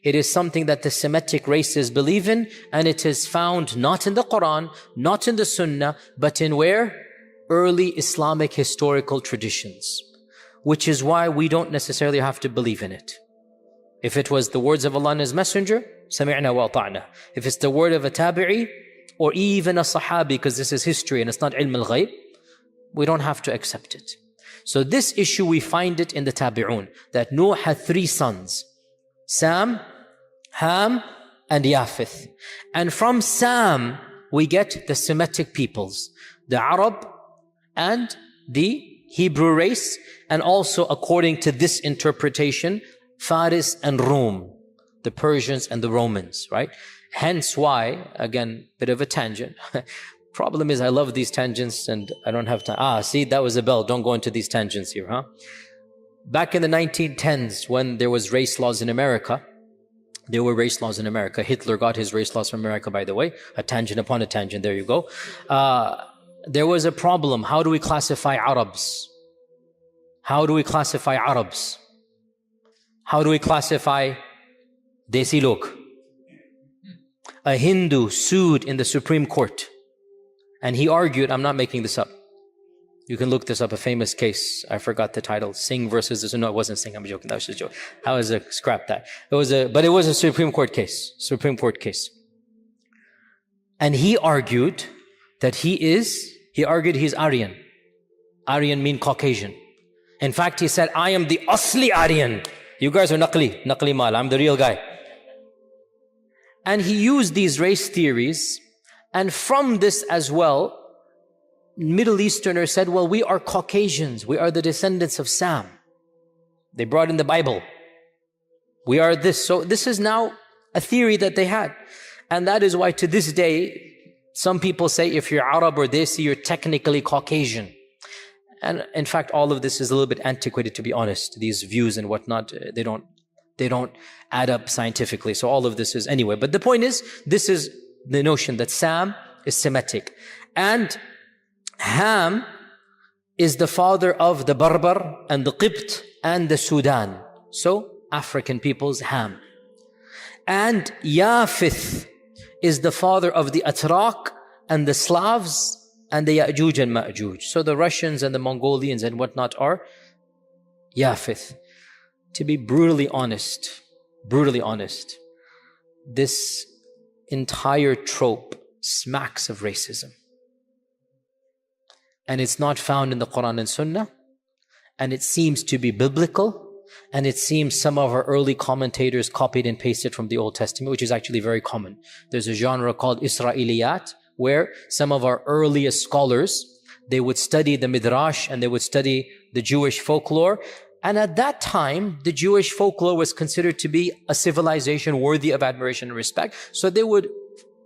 It is something that the Semitic races believe in, and it is found not in the Quran, not in the Sunnah, but in where? Early Islamic historical traditions. Which is why we don't necessarily have to believe in it. If it was the words of Allah and His Messenger, سَمِعْنَا وَأَطَعْنَا. If it's the word of a tabi'i, or even a sahabi, because this is history and it's not ilm al-ghayb, we don't have to accept it. So this issue, we find it in the Tabi'un, that Noah had 3 sons. Sam, Ham, and Yafith. And from Sam, we get the Semitic peoples, the Arab and the Hebrew race, and also according to this interpretation, Faris and Rome, the Persians and the Romans, right? Hence why, again, bit of a tangent. Problem is I love these tangents and I don't have time. See, that was a bell. Don't go into these tangents here, huh? Back in the 1910s, when there was race laws in America, there were race laws in America. Hitler got his race laws from America, by the way. A tangent upon a tangent, there you go. There was a problem. How do we classify Arabs? How do we classify Arabs? How do we classify Desi log? A Hindu sued in the Supreme Court. And he argued, I'm not making this up. You can look this up, a famous case. I forgot the title. Singh versus this. No, it wasn't Singh. I'm joking. That was just a joke. How is it? Scrap that. But it was a Supreme Court case. Supreme Court case. And he argued that he argued he's Aryan. Aryan mean Caucasian. In fact, he said, I am the Asli Aryan. You guys are Naqli Mal. I'm the real guy. And he used these race theories. And from this as well, Middle Easterners said, well, we are Caucasians. We are the descendants of Sam. They brought in the Bible. We are this. So this is now a theory that they had. And that is why to this day, some people say if you're Arab or Desi, you're technically Caucasian. And in fact, all of this is a little bit antiquated, to be honest. These views and whatnot, they don't add up scientifically. So all of this is anyway. But the point is, this is the notion that Sam is Semitic. And Ham is the father of the Barbar and the Qibt and the Sudan. So African peoples, Ham. And Yafith is the father of the Atrak and the Slavs and the Yajuj and Majuj. So the Russians and the Mongolians and whatnot are Yafith. To be brutally honest, this entire trope smacks of racism. And it's not found in the Quran and Sunnah. And it seems to be biblical. And it seems some of our early commentators copied and pasted from the Old Testament, which is actually very common. There's a genre called Israeliyat, where some of our earliest scholars, they would study the Midrash and they would study the Jewish folklore. And at that time, the Jewish folklore was considered to be a civilization worthy of admiration and respect. So they would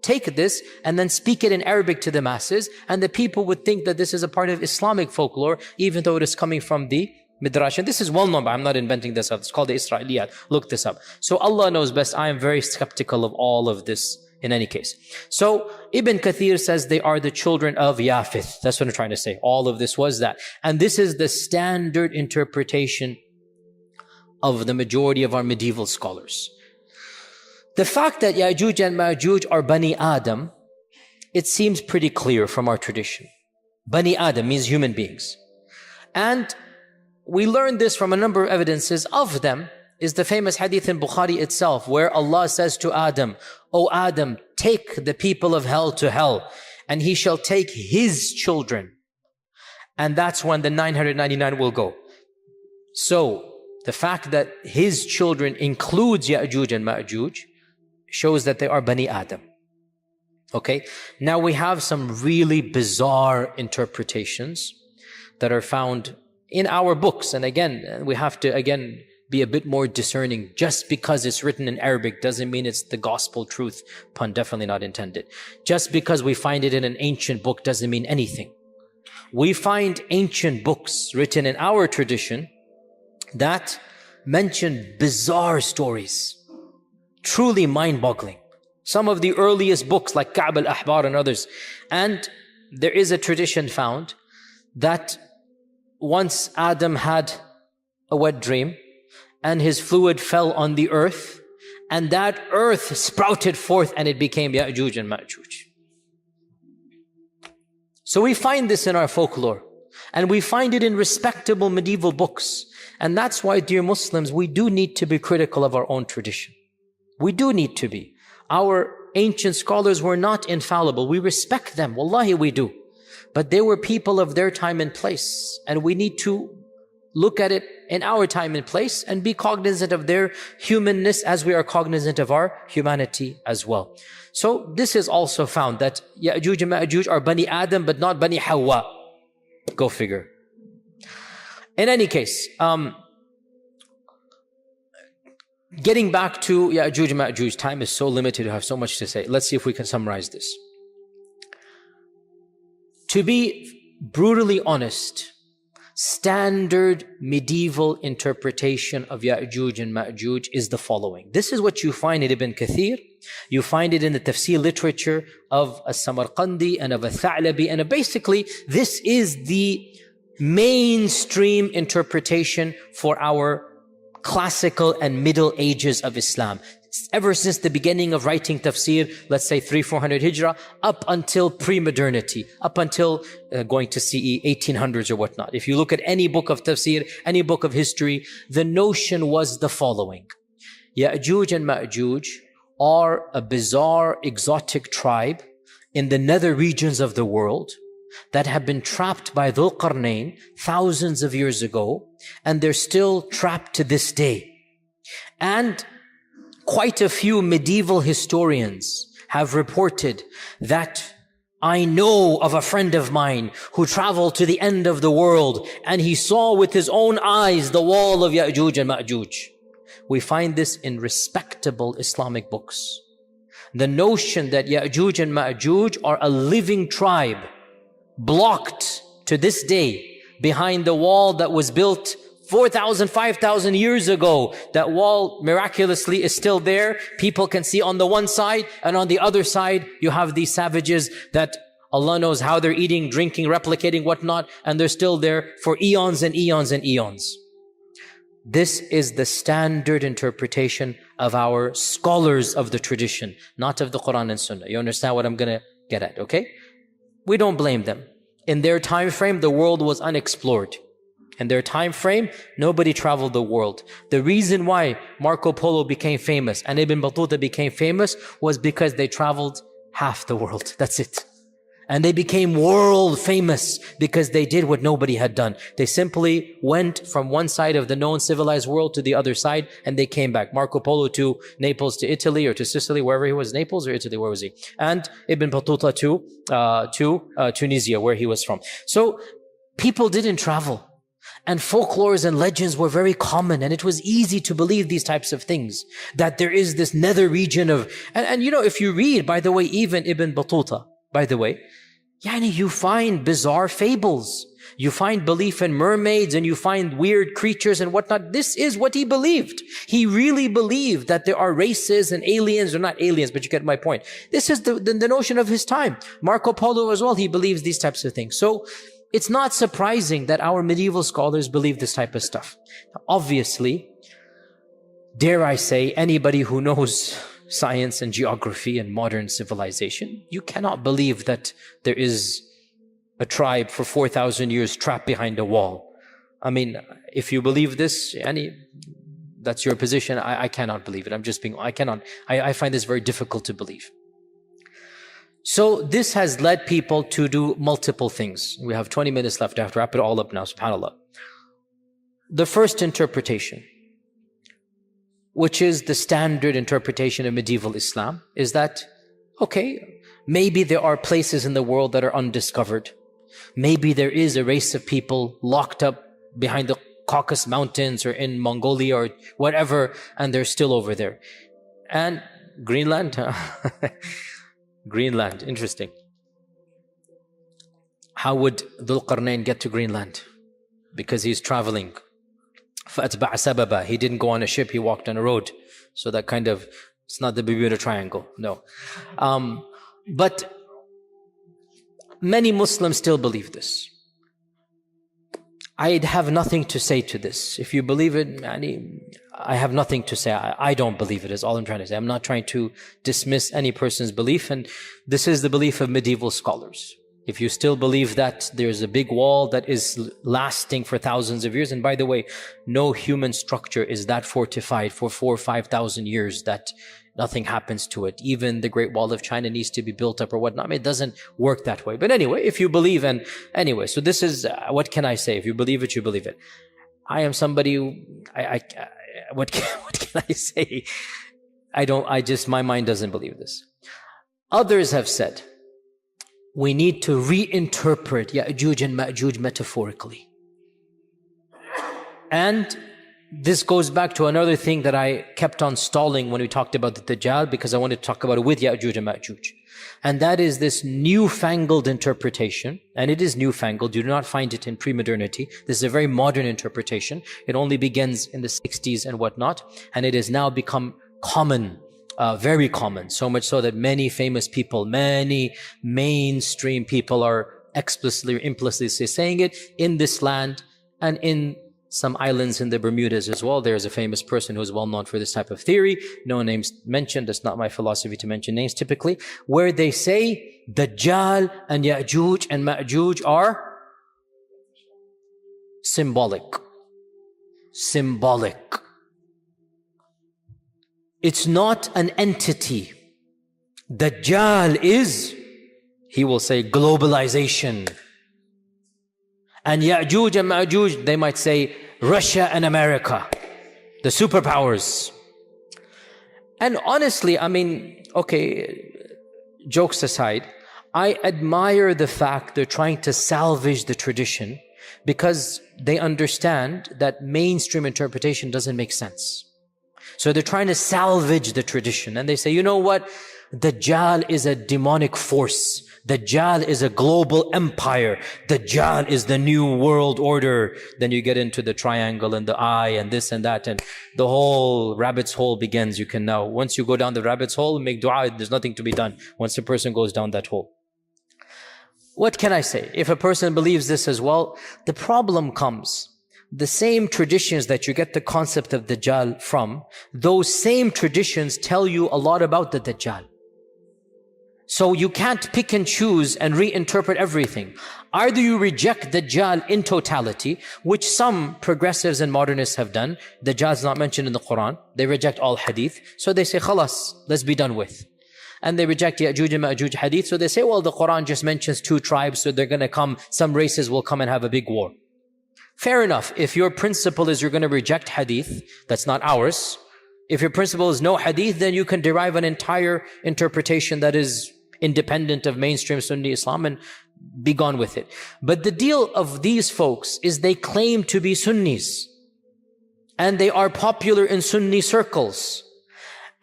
take this and then speak it in Arabic to the masses, and the people would think that this is a part of Islamic folklore, even though it is coming from the Midrash, and this is well known, but I'm not inventing this up. It's called the Israeliyat. Look this up. So Allah knows best. I am very skeptical of all of this in any case. So Ibn Kathir says they are the children of Yafith. That's what I'm trying to say. All of this was that. And this is the standard interpretation of the majority of our medieval scholars. The fact that Yajuj and Majuj are Bani Adam, it seems pretty clear from our tradition. Bani Adam means human beings. And we learn this from a number of evidences. Of them is the famous hadith in Bukhari itself, where Allah says to Adam, "O Adam, take the people of hell to hell, and he shall take his children." And that's when the 999 will go. So, the fact that his children includes Ya'juj and Ma'juj shows that they are Bani Adam. Okay? Now we have some really bizarre interpretations that are found in our books. And again, we have to, be a bit more discerning. Just because it's written in Arabic doesn't mean it's the gospel truth. Pun definitely not intended. Just because we find it in an ancient book doesn't mean anything. We find ancient books written in our tradition that mention bizarre stories, truly mind-boggling. Some of the earliest books like Ka'b al-Ahbar and others. And there is a tradition found that once Adam had a wet dream and his fluid fell on the earth, and that earth sprouted forth and it became Ya'juj and Ma'juj. So we find this in our folklore, and we find it in respectable medieval books. And that's why, dear Muslims, we do need to be critical of our own tradition. We do need to be. Our ancient scholars were not infallible. We respect them. Wallahi, we do. But they were people of their time and place. And we need to look at it in our time and place and be cognizant of their humanness as we are cognizant of our humanity as well. So this is also found that Ya'juj and Ma'juj are Bani Adam but not Bani Hawa. Go figure. In any case, getting back to Ya'juj and Ma'juj, time is so limited, I have so much to say. Let's see if we can summarize this. To be brutally honest, standard medieval interpretation of Ya'juj and Ma'juj is the following. This is what you find in Ibn Kathir. You find it in the tafsir literature of As-Samarqandi and of Al-Tha'labi. And basically, this is the mainstream interpretation for our classical and middle ages of Islam. Ever since the beginning of writing tafsir, let's say 300-400 Hijrah, up until pre-modernity, up until going to CE 1800s or whatnot. If you look at any book of tafsir, any book of history, the notion was the following. Ya'juj and Ma'juj are a bizarre, exotic tribe in the nether regions of the world that have been trapped by Dhul Qarnayn thousands of years ago, and they're still trapped to this day. And quite a few medieval historians have reported that I know of a friend of mine who traveled to the end of the world and he saw with his own eyes the wall of Ya'juj and Ma'juj. We find this in respectable Islamic books. The notion that Ya'juj and Ma'juj are a living tribe blocked to this day behind the wall that was built 4,000, 5,000 years ago. That wall miraculously is still there. People can see on the one side, and on the other side you have these savages that Allah knows how they're eating, drinking, replicating, whatnot, and they're still there for eons and eons and eons. This is the standard interpretation of our scholars of the tradition, not of the Quran and Sunnah. You understand what I'm going to get at, okay? We don't blame them. In their time frame, the world was unexplored. In their time frame, nobody traveled the world. The reason why Marco Polo became famous and Ibn Battuta became famous was because they traveled half the world. That's it. And they became world famous because they did what nobody had done. They simply went from one side of the known civilized world to the other side, and they came back. Marco Polo to Naples, to Italy, or to Sicily, wherever he was, Naples or Italy, where was he? And Ibn Battuta to Tunisia, where he was from. So people didn't travel. And folklores and legends were very common, and it was easy to believe these types of things. That there is this nether region of, and you know, if you read, by the way, even Ibn Battuta, by the way, Yani you find bizarre fables. You find belief in mermaids and you find weird creatures and whatnot. This is what he believed. He really believed that there are races and aliens, or not aliens, but you get my point. This is the notion of his time. Marco Polo as well, he believes these types of things. So it's not surprising that our medieval scholars believe this type of stuff. Now, obviously, dare I say, anybody who knows science and geography and modern civilization, you cannot believe that there is a tribe for 4,000 years trapped behind a wall. I mean, if you believe this, that's your position. I cannot believe it. I find this very difficult to believe. So this has led people to do multiple things. We have 20 minutes left. I have to wrap it all up now, subhanAllah. The first interpretation, which is the standard interpretation of medieval Islam, is that, okay, maybe there are places in the world that are undiscovered. Maybe there is a race of people locked up behind the Caucasus Mountains or in Mongolia or whatever, and they're still over there. And Greenland, Greenland, interesting. How would Dhul Qarnayn get to Greenland? Because he's traveling. فَأَتْبَعَ سَبَبًا. He didn't go on a ship, he walked on a road. So that kind of, it's not the Bermuda Triangle, no. But many Muslims still believe this. I have nothing to say to this. If you believe it, I have nothing to say. I don't believe it, is all I'm trying to say. I'm not trying to dismiss any person's belief, and this is the belief of medieval scholars. If you still believe that there's a big wall that is lasting for thousands of years, and by the way, no human structure is that fortified for 4,000 or 5,000 years that nothing happens to it. Even the Great Wall of China needs to be built up or whatnot. I mean, it doesn't work that way. But anyway, if you believe, and anyway, so this is, what can I say? If you believe it, you believe it. I am somebody who, what can I say? My mind doesn't believe this. Others have said, we need to reinterpret Yajuj and Majuj metaphorically. And this goes back to another thing that I kept on stalling when we talked about the Dajjal, because I wanted to talk about it with Yajuj and Majuj. And that is this newfangled interpretation. And it is newfangled. You do not find it in pre-modernity. This is a very modern interpretation. It only begins in the 60s and whatnot. And it has now become common, very common. So much so that many famous people, many mainstream people are explicitly or implicitly saying it in this land and in some islands in the Bermudas as well. There's a famous person who is well known for this type of theory. No names mentioned. That's not my philosophy to mention names typically. Where they say Dajjal and Yajuj and Majuj are symbolic. Symbolic. It's not an entity. Dajjal is, he will say, globalization. And Yajuj and Majuj, they might say Russia and America, the superpowers. And honestly, I mean, okay, jokes aside, I admire the fact they're trying to salvage the tradition, because they understand that mainstream interpretation doesn't make sense. So they're trying to salvage the tradition. And they say, you know what? Dajjal is a demonic force. Dajjal is a global empire. Dajjal is the new world order. Then you get into the triangle and the eye and this and that, and the whole rabbit's hole begins. You can now, once you go down the rabbit's hole, make dua, there's nothing to be done once a person goes down that hole. What can I say? If a person believes this as well, the problem comes. The same traditions that you get the concept of Dajjal from, those same traditions tell you a lot about the Dajjal. So you can't pick and choose and reinterpret everything. Either you reject Dajjal in totality, which some progressives and modernists have done. Dajjal is not mentioned in the Quran. They reject all hadith. So they say, khalas, let's be done with. And they reject Yajuj and Majuj hadith. So they say, well, the Quran just mentions 2 tribes, so they're going to come, some races will come and have a big war. Fair enough. If your principle is you're going to reject hadith, that's not ours. If your principle is no hadith, then you can derive an entire interpretation that is independent of mainstream Sunni Islam and be gone with it. But the deal of these folks is they claim to be Sunnis, and they are popular in Sunni circles,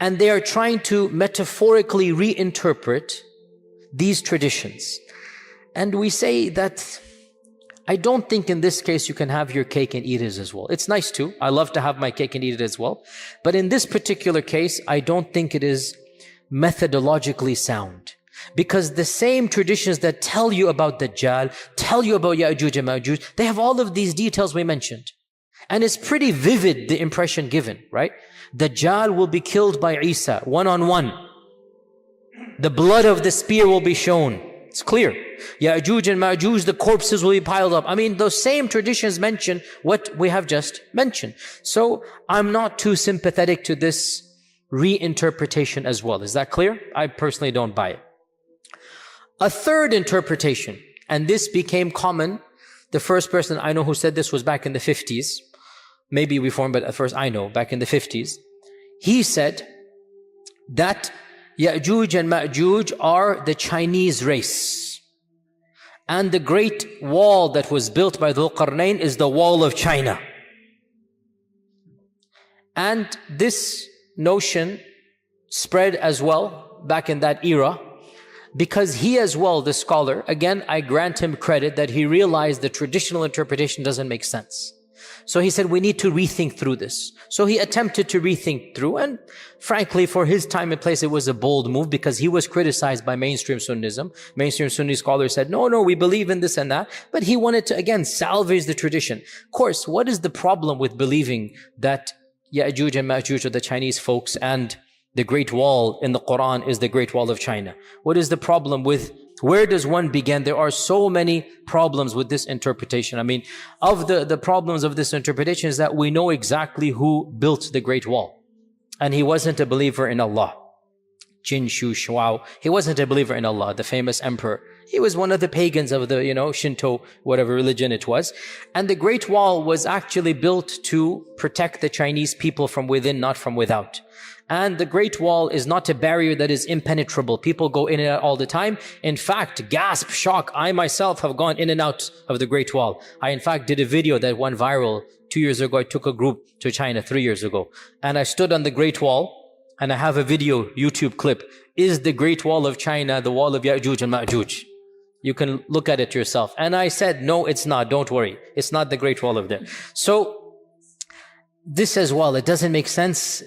and they are trying to metaphorically reinterpret these traditions. And we say that I don't think in this case you can have your cake and eat it as well. It's nice too. I love to have my cake and eat it as well. But in this particular case, I don't think it is methodologically sound. Because the same traditions that tell you about Dajjal, tell you about Yajuj and Majuj, they have all of these details we mentioned. And it's pretty vivid, the impression given, right? Dajjal will be killed by Isa, one-on-one. The blood of the spear will be shown. It's clear. Yajuj and Majuj, the corpses will be piled up. I mean, those same traditions mention what we have just mentioned. So I'm not too sympathetic to this reinterpretation as well. Is that clear? I personally don't buy it. A third interpretation, and this became common. The first person I know who said this was back in the 50s. Maybe reformed, but at first I know, back in the 50s. He said that Yajuj and Majuj are the Chinese race. And the great wall that was built by Dhul Qarnayn is the wall of China. And this notion spread as well back in that era, because he as well, the scholar, again, I grant him credit that he realized the traditional interpretation doesn't make sense. So he said, we need to rethink through this. So he attempted to rethink through, and frankly, for his time and place, it was a bold move because he was criticized by mainstream Sunnism. Mainstream Sunni scholars said, no, we believe in this and that. But he wanted to, again, salvage the tradition. Of course, what is the problem with believing that Yajuj and Majuj are the Chinese folks and the Great Wall in the Quran is the Great Wall of China? What is the problem with, where does one begin? There are so many problems with this interpretation. I mean, of the problems of this interpretation is that we know exactly who built the Great Wall. And he wasn't a believer in Allah. Jin Shu Shuao. He wasn't a believer in Allah, the famous emperor. He was one of the pagans of the, Shinto, whatever religion it was. And the Great Wall was actually built to protect the Chinese people from within, not from without. And the Great Wall is not a barrier that is impenetrable. People go in and out all the time. In fact, gasp, shock, I myself have gone in and out of the Great Wall. I in fact did a video that went viral 2 years ago. I took a group to China 3 years ago. And I stood on the Great Wall, and I have a video, YouTube clip. Is the Great Wall of China the wall of Yajuj and Majuj? You can look at it yourself. And I said, no, it's not. Don't worry. It's not the Great Wall of there. So, this as well, it doesn't make sense,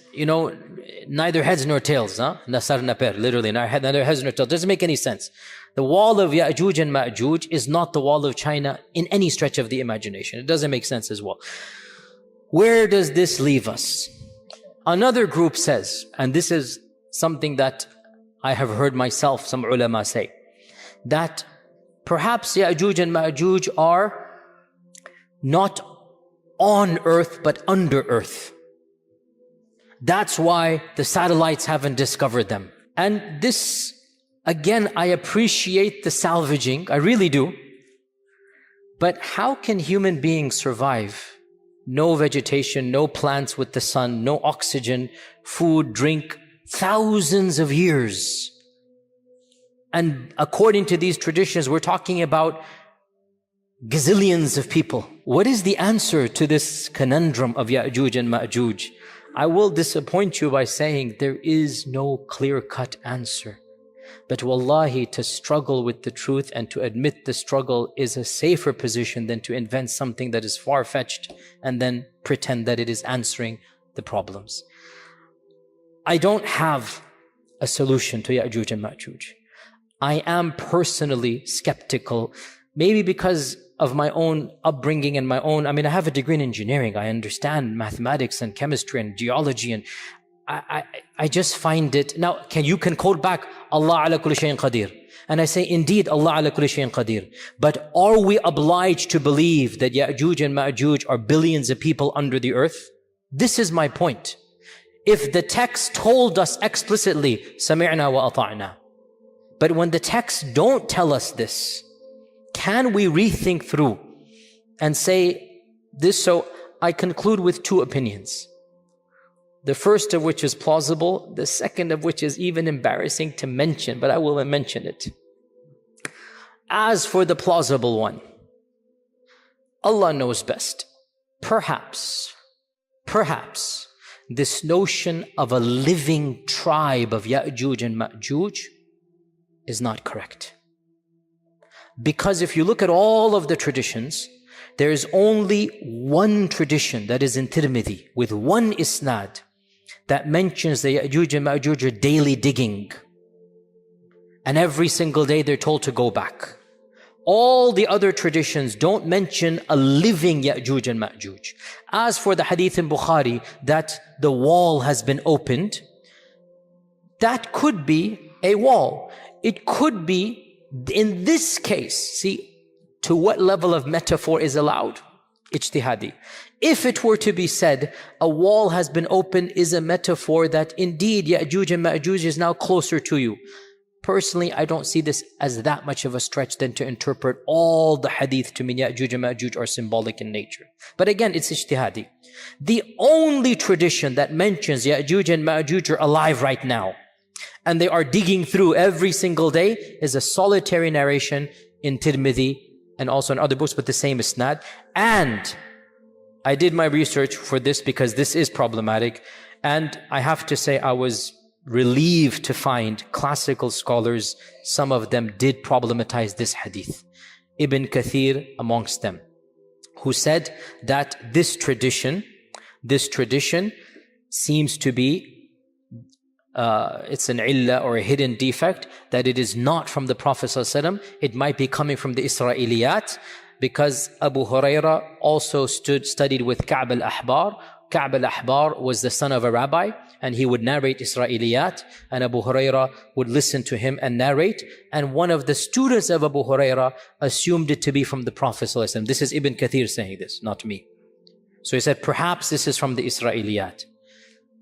neither heads nor tails, Nasar naper, literally, neither heads nor tails. It doesn't make any sense. The wall of Yajuj and Majuj is not the wall of China in any stretch of the imagination. It doesn't make sense as well. Where does this leave us? Another group says, and this is something that I have heard myself, some ulama say, that perhaps Yajuj and Majuj are not on earth, but under earth. That's why the satellites haven't discovered them. And this, again, I appreciate the salvaging, I really do. But how can human beings survive? No vegetation, no plants with the sun, no oxygen, food, drink, thousands of years. And according to these traditions, we're talking about gazillions of people. What is the answer to this conundrum of Yajuj and Majuj? I will disappoint you by saying there is no clear-cut answer. But wallahi, to struggle with the truth and to admit the struggle is a safer position than to invent something that is far-fetched and then pretend that it is answering the problems. I don't have a solution to Yajuj and Majuj. I am personally skeptical, maybe because of my own upbringing and I have a degree in engineering. I understand mathematics and chemistry and geology, and I just find it. Now, you can quote back, Allah ala kulli shayin qadir. And I say, indeed, Allah ala kulli shayin qadir. But are we obliged to believe that Yajuj and Majuj are billions of people under the earth? This is my point. If the text told us explicitly, sami'na wa ata'na. But when the texts don't tell us this, can we rethink through and say this? So I conclude with two opinions. The first of which is plausible, the second of which is even embarrassing to mention, but I will mention it. As for the plausible one, Allah knows best. Perhaps, this notion of a living tribe of Yajuj and Majuj is not correct. Because if you look at all of the traditions, there is only one tradition that is in Tirmidhi with one isnad that mentions the Yajuj and Majuj are daily digging. And every single day they're told to go back. All the other traditions don't mention a living Yajuj and Majuj. As for the hadith in Bukhari that the wall has been opened, that could be a wall. It could be, in this case, see, to what level of metaphor is allowed? Ijtihadi. If it were to be said, a wall has been opened is a metaphor that indeed Yajuj and Majuj is now closer to you. Personally, I don't see this as that much of a stretch than to interpret all the hadith to mean Yajuj and Majuj are symbolic in nature. But again, it's ijtihadi. The only tradition that mentions Yajuj and Majuj are alive right now, and they are digging through every single day, is a solitary narration in Tirmidhi and also in other books with the same isnad. And I did my research for this because this is problematic. And I have to say I was relieved to find classical scholars, some of them did problematize this hadith. Ibn Kathir amongst them, who said that this tradition seems to be, it's an illah or a hidden defect, that it is not from the Prophet ﷺ. It might be coming from the Israeliyat, because Abu Huraira also studied with Ka'b al-Ahbar. Ka'b al-Ahbar was the son of a rabbi, and he would narrate Israeliyat, and Abu Huraira would listen to him and narrate. And one of the students of Abu Huraira assumed it to be from the Prophet ﷺ. This is Ibn Kathir saying this, not me. So he said, perhaps this is from the Israeliyat.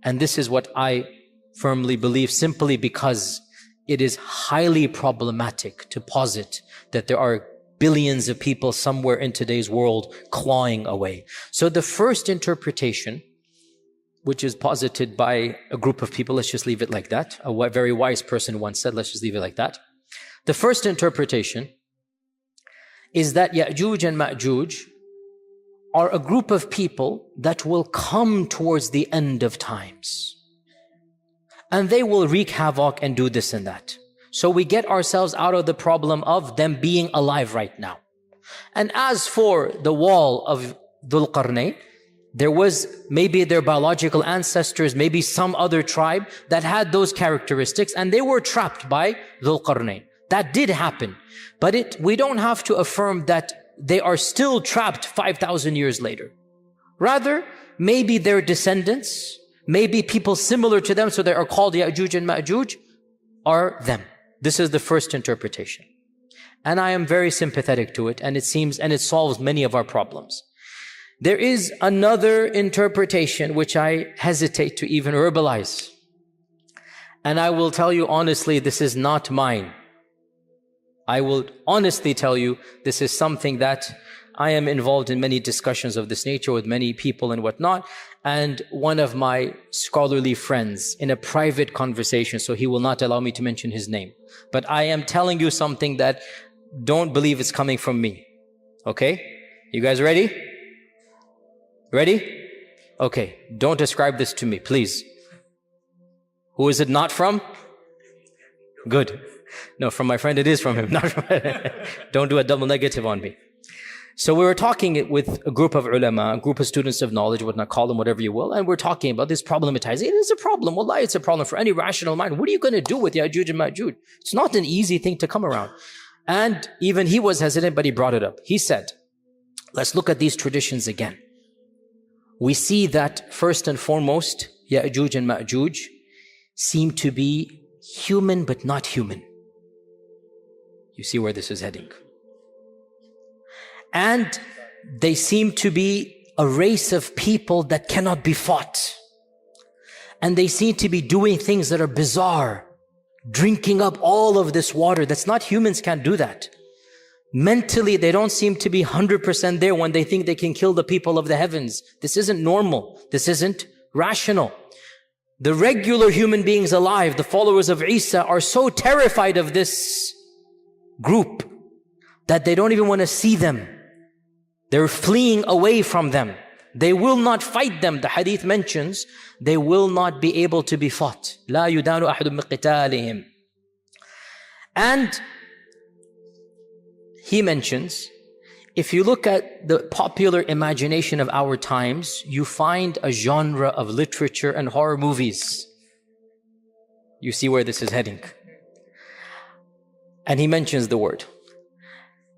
And this is what I firmly believe, simply because it is highly problematic to posit that there are billions of people somewhere in today's world clawing away. So the first interpretation, which is posited by a group of people, let's just leave it like that. A very wise person once said, let's just leave it like that. The first interpretation is that Yajuj and Majuj are a group of people that will come towards the end of times. And they will wreak havoc and do this and that. So we get ourselves out of the problem of them being alive right now. And as for the wall of Dhul Qarnayn, there was maybe their biological ancestors, maybe some other tribe that had those characteristics, and they were trapped by Dhul Qarnayn. That did happen. But we don't have to affirm that they are still trapped 5,000 years later. Rather, maybe their descendants, maybe people similar to them, so they are called Yajuj and Majuj, are them. This is the first interpretation. And I am very sympathetic to it, and it solves many of our problems. There is another interpretation which I hesitate to even verbalize. And I will tell you honestly, this is not mine. I will honestly tell you, this is something that I am involved in many discussions of this nature with many people and whatnot. And one of my scholarly friends in a private conversation, so he will not allow me to mention his name. But I am telling you something that don't believe it's coming from me. Okay? You guys ready? Ready? Okay. Don't ascribe this to me, please. Who is it not from? Good. No, from my friend it is from him. Not from Don't do a double negative on me. So we were talking with a group of ulama, a group of students of knowledge, whatnot, call them whatever you will, and we're talking about this problematizing. It is a problem. Wallahi, it's a problem for any rational mind. What are you going to do with Yajuj and Majuj? It's not an easy thing to come around. And even he was hesitant, but he brought it up. He said, let's look at these traditions again. We see that first and foremost, Yajuj and Majuj seem to be human but not human. You see where this is heading. And they seem to be a race of people that cannot be fought. And they seem to be doing things that are bizarre, drinking up all of this water. That's not, humans can't do that. Mentally, they don't seem to be 100% there when they think they can kill the people of the heavens. This isn't normal. This isn't rational. The regular human beings alive, the followers of Isa, are so terrified of this group that they don't even want to see them. They're fleeing away from them. They will not fight them. The hadith mentions they will not be able to be fought. لا يدان أحد من قتالهم. And he mentions, if you look at the popular imagination of our times, you find a genre of literature and horror movies. You see where this is heading. And he mentions the word.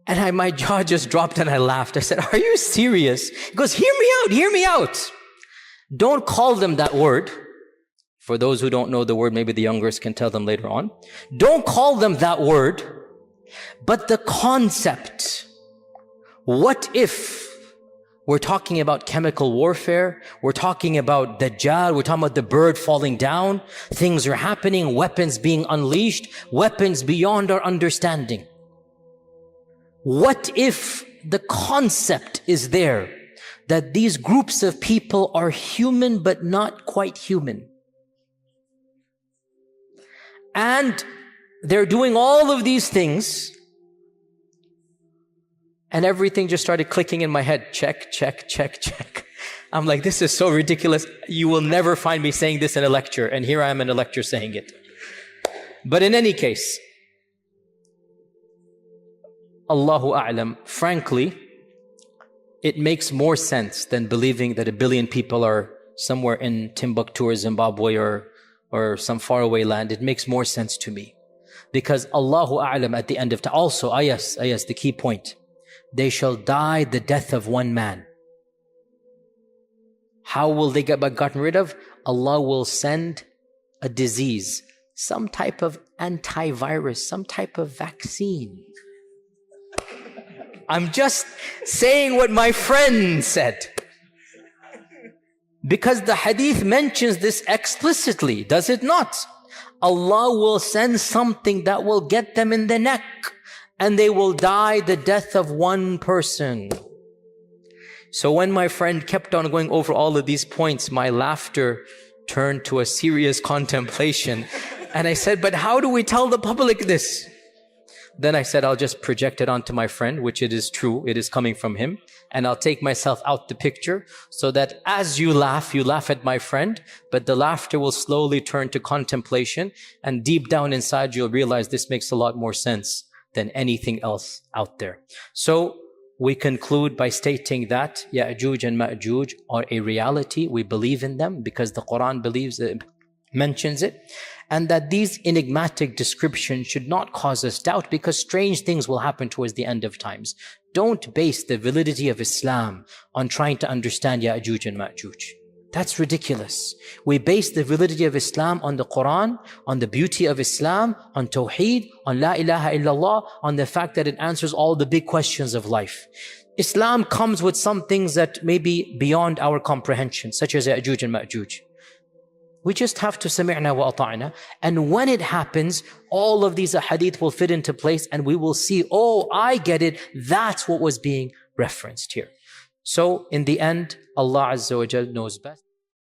And my jaw just dropped and I laughed. I said, are you serious? He goes, hear me out. Don't call them that word. For those who don't know the word, maybe the youngers can tell them later on. Don't call them that word, but the concept. What if we're talking about chemical warfare? We're talking about Dajjal. We're talking about the bird falling down. Things are happening, weapons being unleashed, weapons beyond our understanding. What if the concept is there that these groups of people are human but not quite human? And they're doing all of these things, and everything just started clicking in my head. Check, check, check, check. I'm like, this is so ridiculous. You will never find me saying this in a lecture. And here I am in a lecture saying it. But in any case, Allahu A'lam, frankly, it makes more sense than believing that 1 billion people are somewhere in Timbuktu or Zimbabwe or some faraway land. It makes more sense to me. Because Allahu A'lam at the end of time, also, yes, the key point. They shall die the death of one man. How will they get gotten rid of? Allah will send a disease, some type of antivirus, some type of vaccine. I'm just saying what my friend said. Because the hadith mentions this explicitly, does it not? Allah will send something that will get them in the neck, and they will die the death of one person. So when my friend kept on going over all of these points, my laughter turned to a serious contemplation. And I said, but how do we tell the public this? Then I said, I'll just project it onto my friend, which it is true, it is coming from him. And I'll take myself out the picture so that as you laugh at my friend, but the laughter will slowly turn to contemplation. And deep down inside, you'll realize this makes a lot more sense than anything else out there. So we conclude by stating that Yajuj and Majuj are a reality. We believe in them because the Quran mentions it. And that these enigmatic descriptions should not cause us doubt, because strange things will happen towards the end of times. Don't base the validity of Islam on trying to understand Yajuj and Majuj. That's ridiculous. We base the validity of Islam on the Quran, on the beauty of Islam, on Tawheed, on La ilaha illallah, on the fact that it answers all the big questions of life. Islam comes with some things that may be beyond our comprehension, such as Yajuj and Majuj. We just have to sami'na wa ata'na. And when it happens, all of these ahadith will fit into place and we will see, oh, I get it. That's what was being referenced here. So in the end, Allah Azza wa Jal knows best.